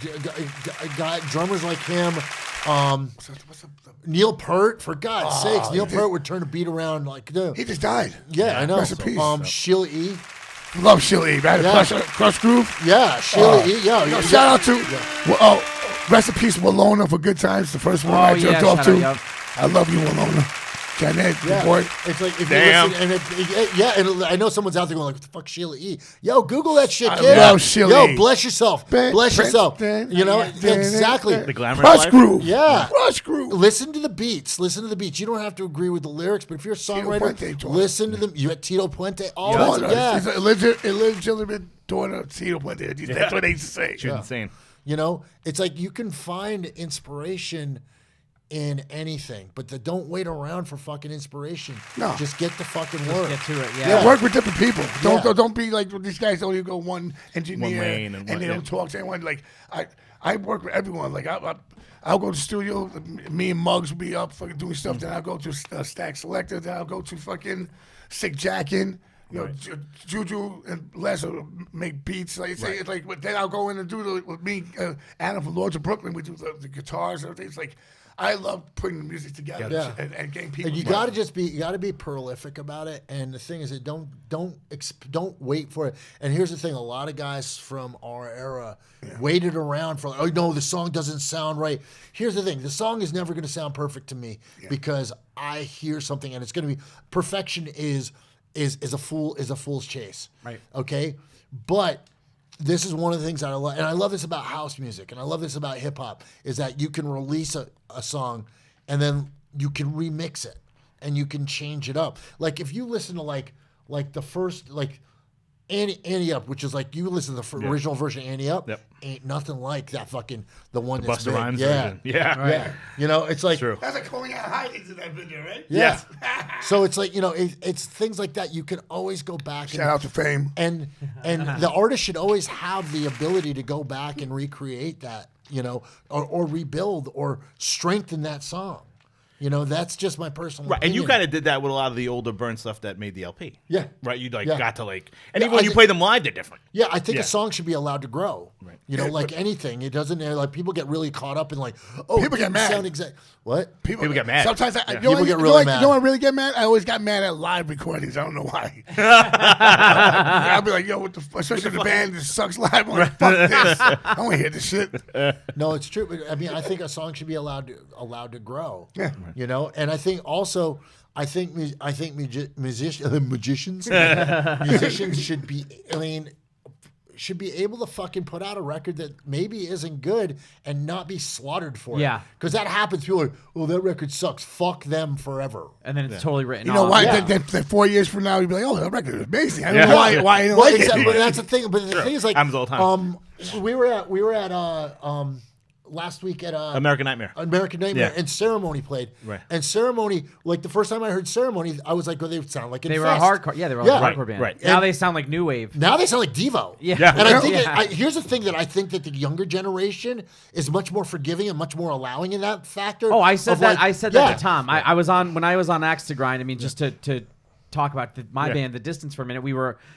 got drummers like him. What's up? Neil Peart, for God's sakes, Neil he Peart would turn a beat around like, dude. He just died. Yeah, I know. Rest in peace. Sheila E. Love Shilly, right? Yeah. Crush Groove. Yeah, Sheila E. Yeah, Shout out to rest in peace, Walona for Good Times. The first one Oh, I yeah, jumped off shout to. out, yep. I love you, Walona. Janet, Yeah, the boy. it's like if Damn. you listen, and I know someone's out there going like, "What the fuck, Sheila E?" Yo, Google that shit, I kid. love Sheila Yo, E. bless yourself, bless yourself. You know, exactly. The glamorous Crush life. Groove. Yeah. Crush Groove. Listen to the beats. Listen to the beats. You don't have to agree with the lyrics, but if you're a songwriter, Puente, John. listen to them. You had Tito Puente. All Oh, that. He's Yeah. a illegitimate daughter of Tito Puente. That's what they used to say. She was insane. You know, it's like you can find inspiration in anything, but don't wait around for fucking inspiration. No. Just get the fucking work. Get to it, yeah. Yeah, work with different people. Yeah. Don't be like these guys. Only go one engineer, One lane and and they one- don't talk to anyone. Like I work with everyone. Like I'll go to the studio. Me and Muggs will be up fucking doing stuff. Then I'll go to Stack Selector. Then I'll go to fucking Sick Jackin'. You know, Juju and Les will make beats. Like, it's like then I'll go in and do with me, Adam from Lords of Brooklyn. We do the guitars and everything. It's like I love putting the music together Yeah. and getting people. And you together. got to be prolific about it. And the thing is that don't wait for it. And here's the thing: a lot of guys from our era waited around for, oh no, the song doesn't sound right. Here's the thing: the song is never going to sound perfect to me because I hear something, and it's going to be perfection is a fool's chase. Right. Okay, but this is one of the things that I love, and I love this about house music, and I love this about hip hop, is that you can release a song, and you can remix it, and you can change it up. Like if you listen to like the first Annie Up, which is like you listen to the original version of Annie Up, Yep. ain't nothing like that fucking the one that's Busta big. Rhymes Yeah. version. Yeah. Right. Yeah, you know, it's like True. That's like calling out hidings in that video, right? yeah. So it's like, you know, it's things like that. You can always go back. Shout out to Fame. And the artist should always have the ability to go back and recreate that, you know, or rebuild or strengthen that song. You know, that's just my personal Right, and you opinion. kind of did that with a lot of the older burn stuff that made the LP. Yeah. Right, you Yeah. got to and Yeah, even when you play them live, they're different. Yeah, I think Yeah. a song should be allowed to grow. Right. You know, like anything. It doesn't, like, people get really caught up in, like, oh, People it get didn't mad. sound what? People get mad. Sometimes Yeah. People get really mad. You know what I really get mad? I always got mad at live recordings. I don't know why. I'll be like, yo, what the fuck? Especially if the band just sucks live. I'm like, fuck this. I don't want to hear this shit. No, it's true. But, I mean, I think a song should be allowed to grow. Yeah. You know, and I think also, musicians should be, should be able to fucking put out a record that maybe isn't good and not be slaughtered for it. Yeah. Because that happens. People are like, oh, that record sucks. Fuck them forever. And then it's totally written You know off. why? Yeah. Then 4 years from now, you'd be like, oh, that record is amazing. I don't Yeah. know why I didn't Well, like exactly, it. but that's the thing. But the thing is, like, Happens all the time. we were at last week at American Nightmare. American Nightmare, Yeah. and Ceremony played. Right. And Ceremony, like the first time I heard Ceremony, I was like, oh, they sound like They were Infest. a hardcore. Yeah, they were Yeah. a hardcore band. right. Now And- they sound like new wave. Now they sound like Devo. Yeah. Yeah. And I think Yeah. here's the thing that I think that the younger generation is much more forgiving and much more allowing in that factor. Oh, I said of that. like- I said yeah. that to Tom. I was on when I was on Axe to Grind. I mean, just to talk about my band, The Distance, for a minute. We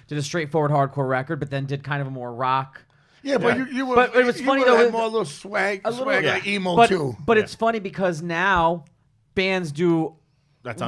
did a straightforward hardcore record, but then did kind of a more rock. Yeah, but you were. But it was funny though. Had more little swag, like emo too. But it's funny because now bands do That's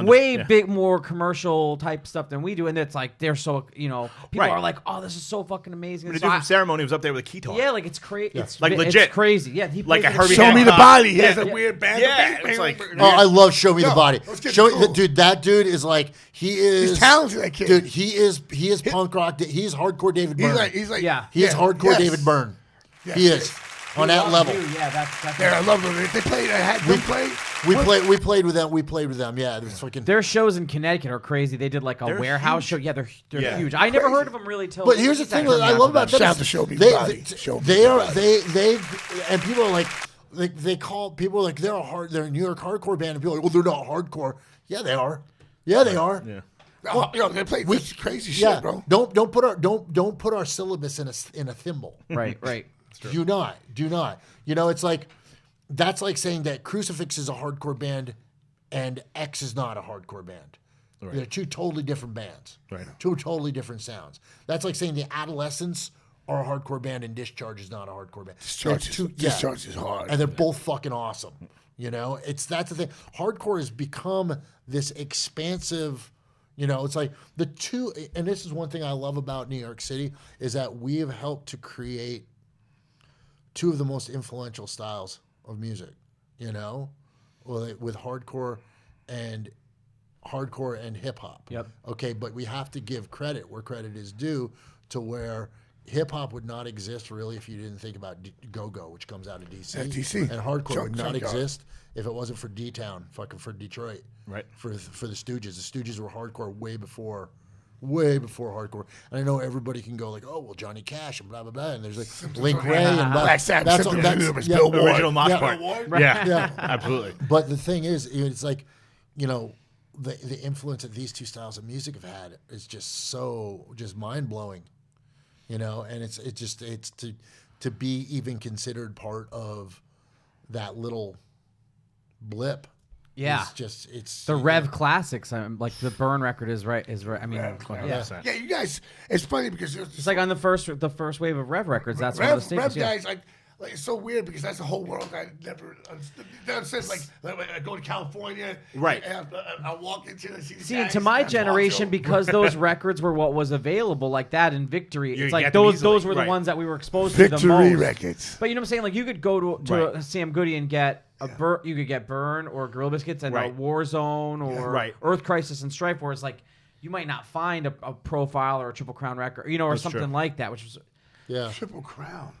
big more commercial type stuff than we do, and it's like they're so people are like, oh, this is so fucking amazing. The dude from Ceremony was up there with a guitar. Yeah, like it's crazy. It's like legit. It's crazy. Yeah, he like a plays Herbie. Show me the body. He has a weird band. Yeah, it's like. Oh, I love Show Me the Body. Cool. Dude, that dude is like He's talented. That kid. Dude, he is punk rock. He's hardcore David Byrne. He's like He is hardcore David Byrne. Yes, he is on that level. That's I love them. They played. I had them play. We played with them. We played with them. Yeah, it was fucking. Their shows in Connecticut are crazy. They did like a warehouse show. Yeah, they're huge. I never heard of them really till. But here's the thing that I love about them. Shout out to Show Me the Body. They and people are like they call people like they're a New York hardcore band, and people are like, well, they're not hardcore. Yeah, they are. Yeah, they are. Yeah. Well, they play crazy shit, bro. Don't put our syllabus in a thimble. Right. Do not. It's like that's like saying that Crucifix is a hardcore band and X is not a hardcore band. Right. They're two totally different bands. Right. Two totally different sounds. That's like saying the Adolescents are a hardcore band and Discharge is not a hardcore band. Discharge is hard. And they're both fucking awesome. That's the thing. Hardcore has become this expansive. It's like the two, and this is one thing I love about New York City, is that we have helped to create two of the most influential styles of music, with hardcore and hip hop. Yep. Okay, but we have to give credit where credit is due to where hip hop would not exist really if you didn't think about Go-Go, which comes out of DC. DC. And hardcore would not exist if it wasn't for D-Town, fucking for Detroit. Right. For the Stooges. The Stooges were hardcore way before hardcore. And I know everybody can go like, oh, well, Johnny Cash and blah, blah, blah. And there's like Link Ray and blah. Black Sabbath. That's yeah, Bill Ward. Original Mosh Part. Yeah, yeah. Absolutely. But the thing is, it's like, the influence that these two styles of music have had is just mind-blowing. And it's to be even considered part of that little blip. Yeah, it's the Rev Classics. Like the Burn record is right. I mean, Yeah, you guys. It's funny because it's like on the first wave of Rev records. That's one of the stages. Rev guys like it's so weird because that's the whole world I never understood. That sense, like I go to California, right? And I walk into the see to my generation because those records were what was available, like that and Victory. It's like those were the ones that we were exposed to the most. Victory records. But you know what I'm saying? Like you could go to Sam Goody and get you could get Burn or Gorilla Biscuits and a Warzone or Earth Crisis and Strife, where it's like you might not find a Profile or a Triple Crown record, or That's something true. like that, which was Triple Crown.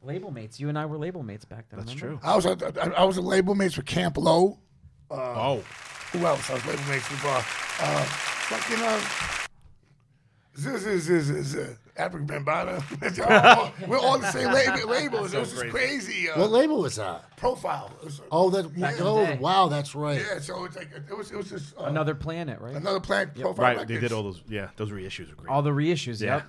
Label mates. You and I were label mates back then. That's remember? true. I was a label mates with Camp Low. Who else? I was label mates with African Bambaataa. We're all the same labels. So it was just crazy. What label was that? Profile. Wow, that's right. Yeah, so it's like it was just Another Planet, right? Another Planet. Profile. Right. Records. They did all those. Yeah, those reissues were great. All the reissues. Yeah. Yep.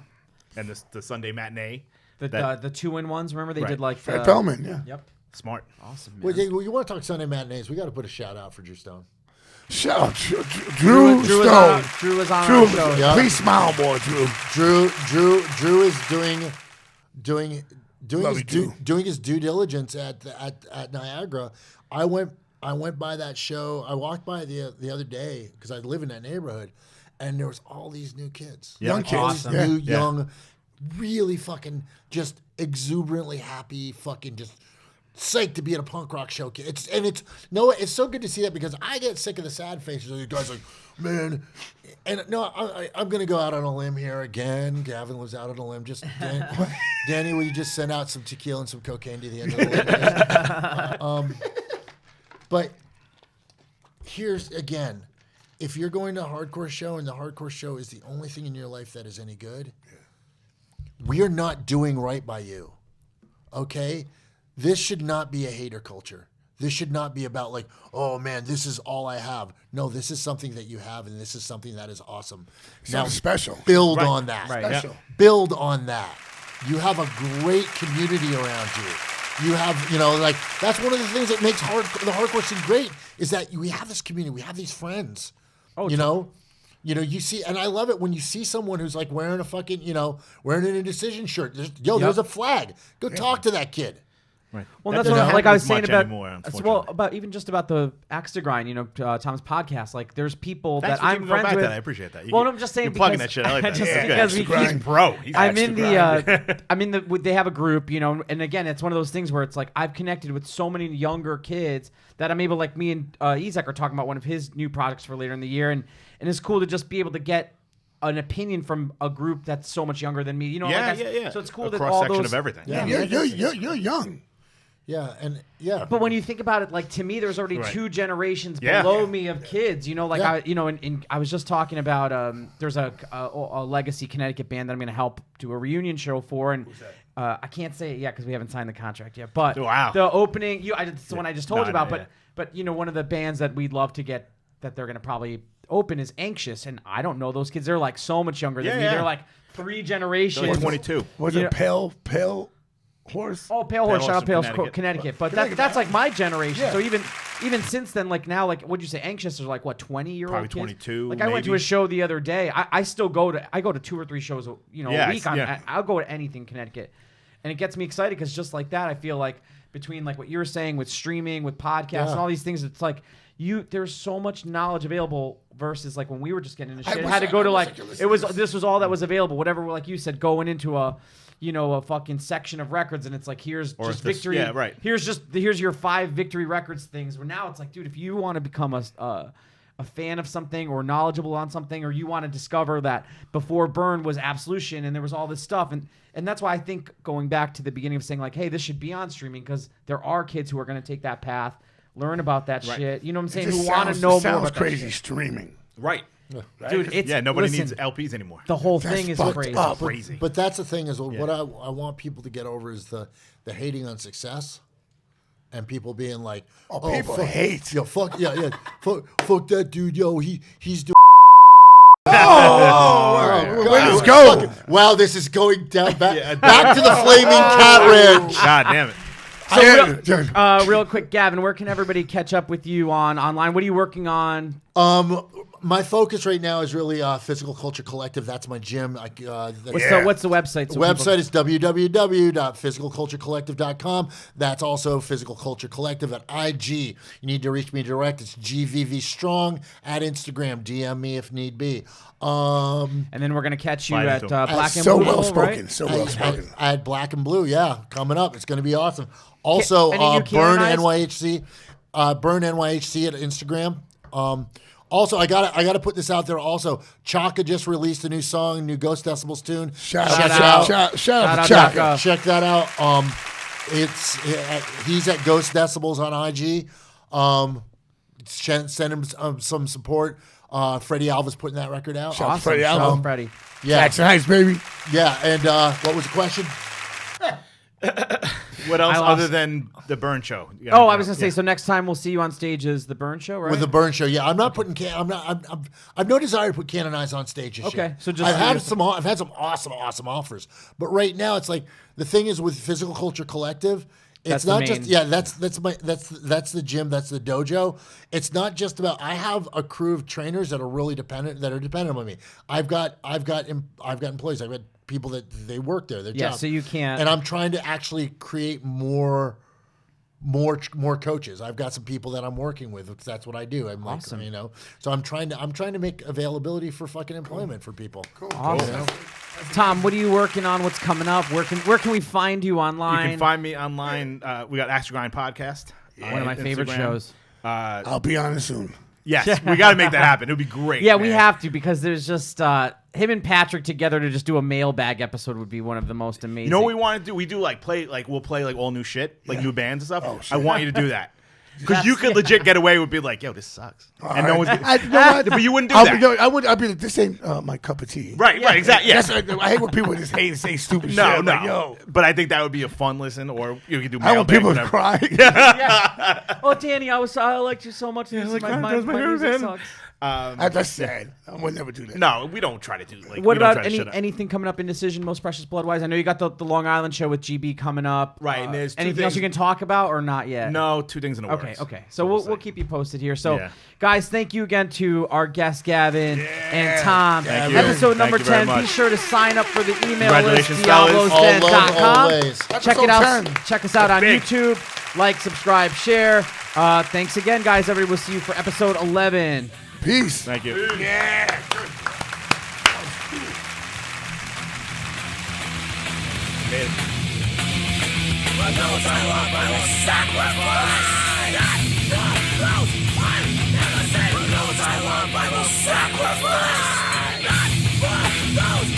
And the Sunday matinee. The 2-in-1s. Remember they did like Fred Feldman. Yeah. Yep. Smart. Awesome. Man. Well, you want to talk Sunday matinees? We got to put a shout out for Drew Stone. Shout out Drew Stone. Drew is on our show. Yeah. Please smile more, Drew. Drew is doing his due diligence at Niagara. I went by that show. I walked by the other day because I live in that neighborhood, and there was all these new kids, young kids, awesome. young, really fucking just exuberantly happy, fucking just psyched to be at a punk rock show. It's so good to see that because I get sick of the sad faces of you guys like, man. And no, I'm going to go out on a limb here again. Gavin was out on a limb. Just Danny, will you just send out some tequila and some cocaine to the end of the limb? But here's again, if you're going to a hardcore show and the hardcore show is the only thing in your life that is any good, we are not doing right by you. Okay? This should not be a hater culture. This should not be about like, oh man, this is all I have. No, this is something that you have, and this is something that is awesome. Now, special. Build on that. Right. Special. Yeah. Build on that. You have a great community around you. You have, like that's one of the things that makes the hardcore scene great is that we have this community. We have these friends. Oh, You know, you see, and I love it when you see someone who's like wearing a fucking, wearing an Indecision shirt. There's a flag. Go talk to that kid. Right. Well, That that's doesn't what, like I was happen saying much about, anymore, about even just about the Axe to Grind, Tom's podcast. Like, there's people Thanks that for I'm keeping going friends back to with. that. I appreciate that. Well, I'm just saying you're plugging that because- shit. I like that. just That's because good. he's pro. He's I'm in Grind. they have a group, and again, it's one of those things where it's like I've connected with so many younger kids that I'm able, like me and Ezec are talking about one of his new projects for later in the year, and it's cool to just be able to get an opinion from a group that's so much younger than me. Yeah. So it's cool a that cross all section those of everything. Yeah, you're young. Yeah, and yeah. But when you think about it, like to me, there's already Right. 2 generations Yeah. below me of kids. Yeah. I was just talking about there's a legacy Connecticut band that I'm going to help do a reunion show for, and I can't say it yet because we haven't signed the contract yet. But Wow. the opening, it's the one I just told No, you about. no, But one of the bands that we'd love to get that they're going to probably open is Anxious, and I don't know those kids. They're like so much younger than me. Yeah. They're like 3 generations. They're like 22. Was it Pale Horse? Oh, Pale Horse, shout out Pale Pale Horse from Connecticut. But Connecticut. that's like my generation. Yeah. So even since then, like now, like what'd you say? Anxious are like what 20-year-old Probably kids? 22, Like I went to maybe. a show the other day. I still go to 2 or 3 shows a week. I'll go to anything Connecticut, and it gets me excited because just like that, I feel like between like what you were saying with streaming, with podcasts, and all these things, it's like there's so much knowledge available versus like when we were just getting into shit. I had to go to like this was all that was available. Whatever, like you said, going into a fucking section of records, and it's like here's Or just if this- victory. yeah, right. Here's your 5 Victory Records things. Where now it's like, dude, if you want to become a fan of something or knowledgeable on something, or you want to discover that before Burn was Absolution and there was all this stuff, and that's why I think going back to the beginning of saying like, hey, this should be on streaming because there are kids who are going to take that path, learn about that shit. You know what I'm saying? Who want to know more sounds about crazy that shit. streaming. Right. Dude, it's Nobody listen, needs LPs anymore. the whole That's thing is fucked crazy. up. Crazy. But that's the thing is what I want people to get over is the hating on success, and people being like, people fuck, hate. yo, fuck fuck that dude, yo, he's doing. Where does go? Wow, this is going down back to the flaming cat ranch. God damn it. Real quick, Gavin, where can everybody catch up with you online? What are you working on? My focus right now is really Physical Culture Collective. That's my gym. What's the website? The website is www.physicalculturecollective.com. That's also Physical Culture Collective at IG. You need to reach me direct. It's GVV Strong at Instagram. DM me if need be. And then we're gonna catch you Fine, at so- Black and So Blue, well spoken. right? So well spoken. I had Black and Blue, coming up. It's going to be awesome. Also, Any new Burn canonized? NYHC, Burn NYHC at Instagram. Also, I gotta put this out there. Also, Chaka just released a new song, new Ghost Decibels tune. Shout out. out to out, Chaka. Chaka. Check that out. He's at Ghost Decibels on IG. Send him some support. Freddie Alva's putting that record out. Shout out to Awesome. Freddie Shout Alva. out Freddie. Yeah, Jackson Heights, baby. yeah. And what was the question? What else I lost- other than the Burn show? You Oh, gotta I was gonna say. So next time we'll see you on stage is the Burn show, right? With the Burn Show, yeah. I'm not putting. I've no desire to put Canonized on stage this year. Okay, so just- I've had some awesome offers, but right now it's like the thing is with Physical Culture Collective. That's It's the not main- just that's the gym, that's the dojo. It's not just about. I have a crew of trainers that are really dependent on me. I've got employees. I've got people that they work there. Their Yeah, job. so you can't- And I'm trying to actually create more coaches. I've got some people that I'm working with because that's what I do. I'm like, Awesome. So I'm trying to make availability for fucking employment for people. Cool. Awesome. Tom, what are you working on? What's coming up? Where can we find you online? You can find me online. We got Axe to Grind podcast. One of my favorite Instagram. shows. I'll be on it soon. Yes, we got to make that happen. It would be great. Yeah, we man. have to because there's just him and Patrick together to just do a mailbag episode would be one of the most amazing. You know what we want to do? We do we'll play all new shit, new bands and stuff. Oh, shit. I want you to do that. Because you could legit get away with being like, yo, this sucks. And no one's You know what? But you wouldn't do that. I'd be like, this ain't my cup of tea. Right, exactly. Yeah. I hate when people just hate and say stupid shit. No, I'm no. like, yo, But I think that would be a fun listen, or you could do I want mailbag, people to whatever. cry. Oh, Danny, I liked you so much. like, my God, that was my music favorite sucks. That's sad. I would never do that. No, we don't try to do What we don't about try to shut up. anything coming up in Decision, Most Precious Blood wise? I know you got the Long Island show with GB coming up. Right, and there's two anything else things- you can talk about or not yet? No, 2 things in the works. stories. Okay. So we'll keep you posted here. So, Yeah. guys, thank you again to our guest Gavin and Tom. Thank you. Episode number Thank you very 10. Be much. sure to sign up for the email list, Congratulations, fellas. All love, diablosden.com. always. Check it Episode out. 10. Check us out on big. YouTube. Like, subscribe, share. Thanks again, guys. Everybody, we'll see you for episode 11. Peace. Thank you. Yeah. Made it. But no time I will sacrifice.